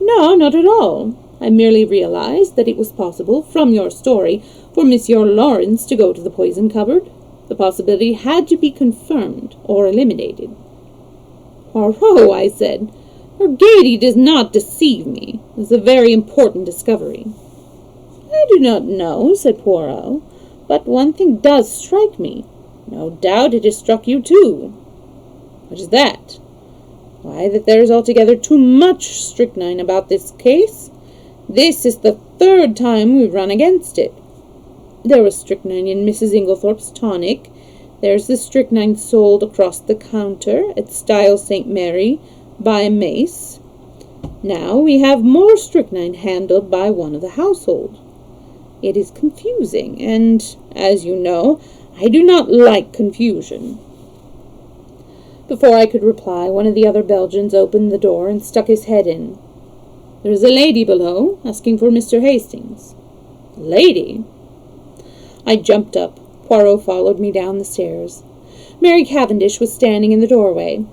No, not at all. I merely realized that it was possible, from your story, for Monsieur Lawrence to go to the poison cupboard. The possibility had to be confirmed or eliminated. Poirot, I said, your gaiety does not deceive me. It is a very important discovery. I do not know, said Poirot, but one thing does strike me. No doubt it has struck you too. What is that? Why, that there is altogether too much strychnine about this case. This is the third time we've run against it. There was strychnine in Mrs. Inglethorpe's tonic. There's the strychnine sold across the counter at Styles St. Mary by a mace. Now we have more strychnine handled by one of the household. It is confusing, and, as you know, I do not like confusion. Before I could reply, one of the other Belgians opened the door and stuck his head in. There is a lady below, asking for Mr. Hastings. Lady? I jumped up. Poirot followed me down the stairs. Mary Cavendish was standing in the doorway.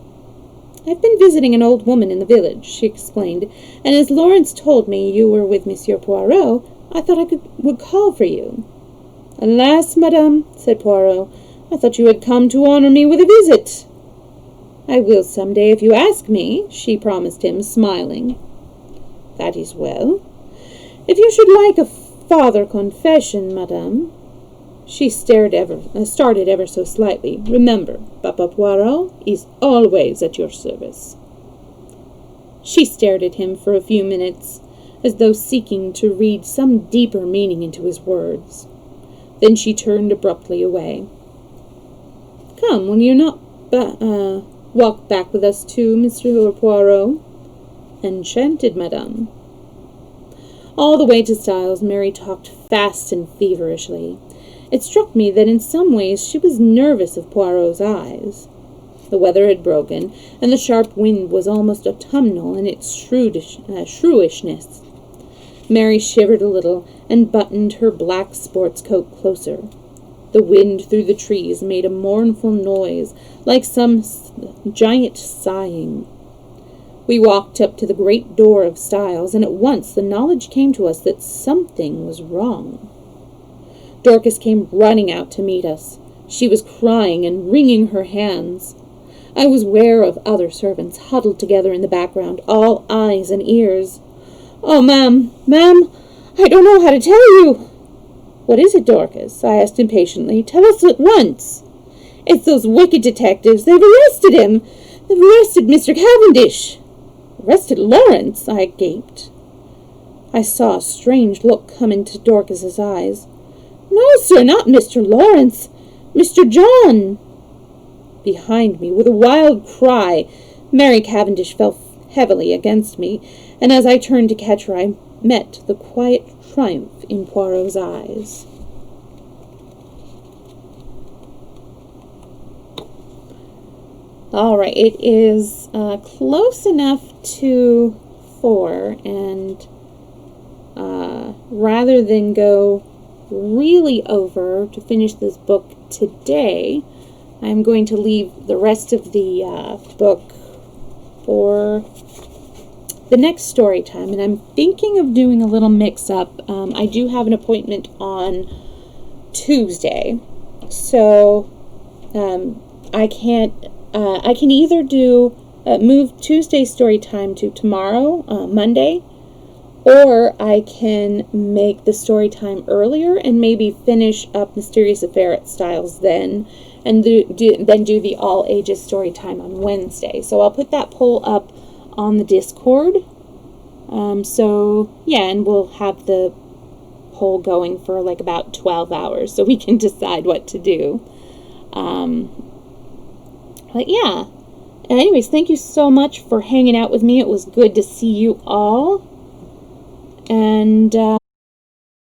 I've been visiting an old woman in the village, she explained, and as Lawrence told me you were with Monsieur Poirot, I thought I would call for you. Alas, madame, said Poirot, I thought you had come to honor me with a visit. I will some day if you ask me, she promised him, smiling. That is well. If you should like a farther confession, madame. She started ever so slightly. Remember, Papa Poirot is always at your service. She stared at him for a few minutes, as though seeking to read some deeper meaning into his words. Then she turned abruptly away. Come, will you not walk back with us too, Mr. Poirot? Enchanted, madame. All the way to Styles, Mary talked fast and feverishly. It struck me that in some ways she was nervous of Poirot's eyes. The weather had broken, and the sharp wind was almost autumnal in its shrewishness. Mary shivered a little and buttoned her black sports coat closer. The wind through the trees made a mournful noise, like some giant sighing. We walked up to the great door of Styles, and at once the knowledge came to us that something was wrong. Dorcas came running out to meet us. She was crying and wringing her hands. I was aware of other servants huddled together in the background, all eyes and ears. "Oh, ma'am, I don't know how to tell you." "What is it, Dorcas?" I asked impatiently. "Tell us at once." "It's those wicked detectives. They've arrested him. They've arrested Mr. Cavendish." "Arrested Lawrence?" I gaped. I saw a strange look come into Dorcas's eyes. "No, sir, not Mr. Lawrence. Mr. John." Behind me, with a wild cry, Mary Cavendish fell heavily against me, and as I turned to catch her, I met the quiet triumph in Poirot's eyes. All right, it is close enough to 4, and rather than go really over to finish this book today, I'm going to leave the rest of the book for the next story time, and I'm thinking of doing a little mix-up. I do have an appointment on Tuesday, so I can either move Tuesday's story time to tomorrow, Monday, or I can make the story time earlier and maybe finish up Mysterious Affair at Styles then, and then do the all ages story time on Wednesday. So I'll put that poll up on the Discord. So yeah, and we'll have the poll going for like about 12 hours so we can decide what to do. But yeah. Anyways, thank you so much for hanging out with me. It was good to see you all. And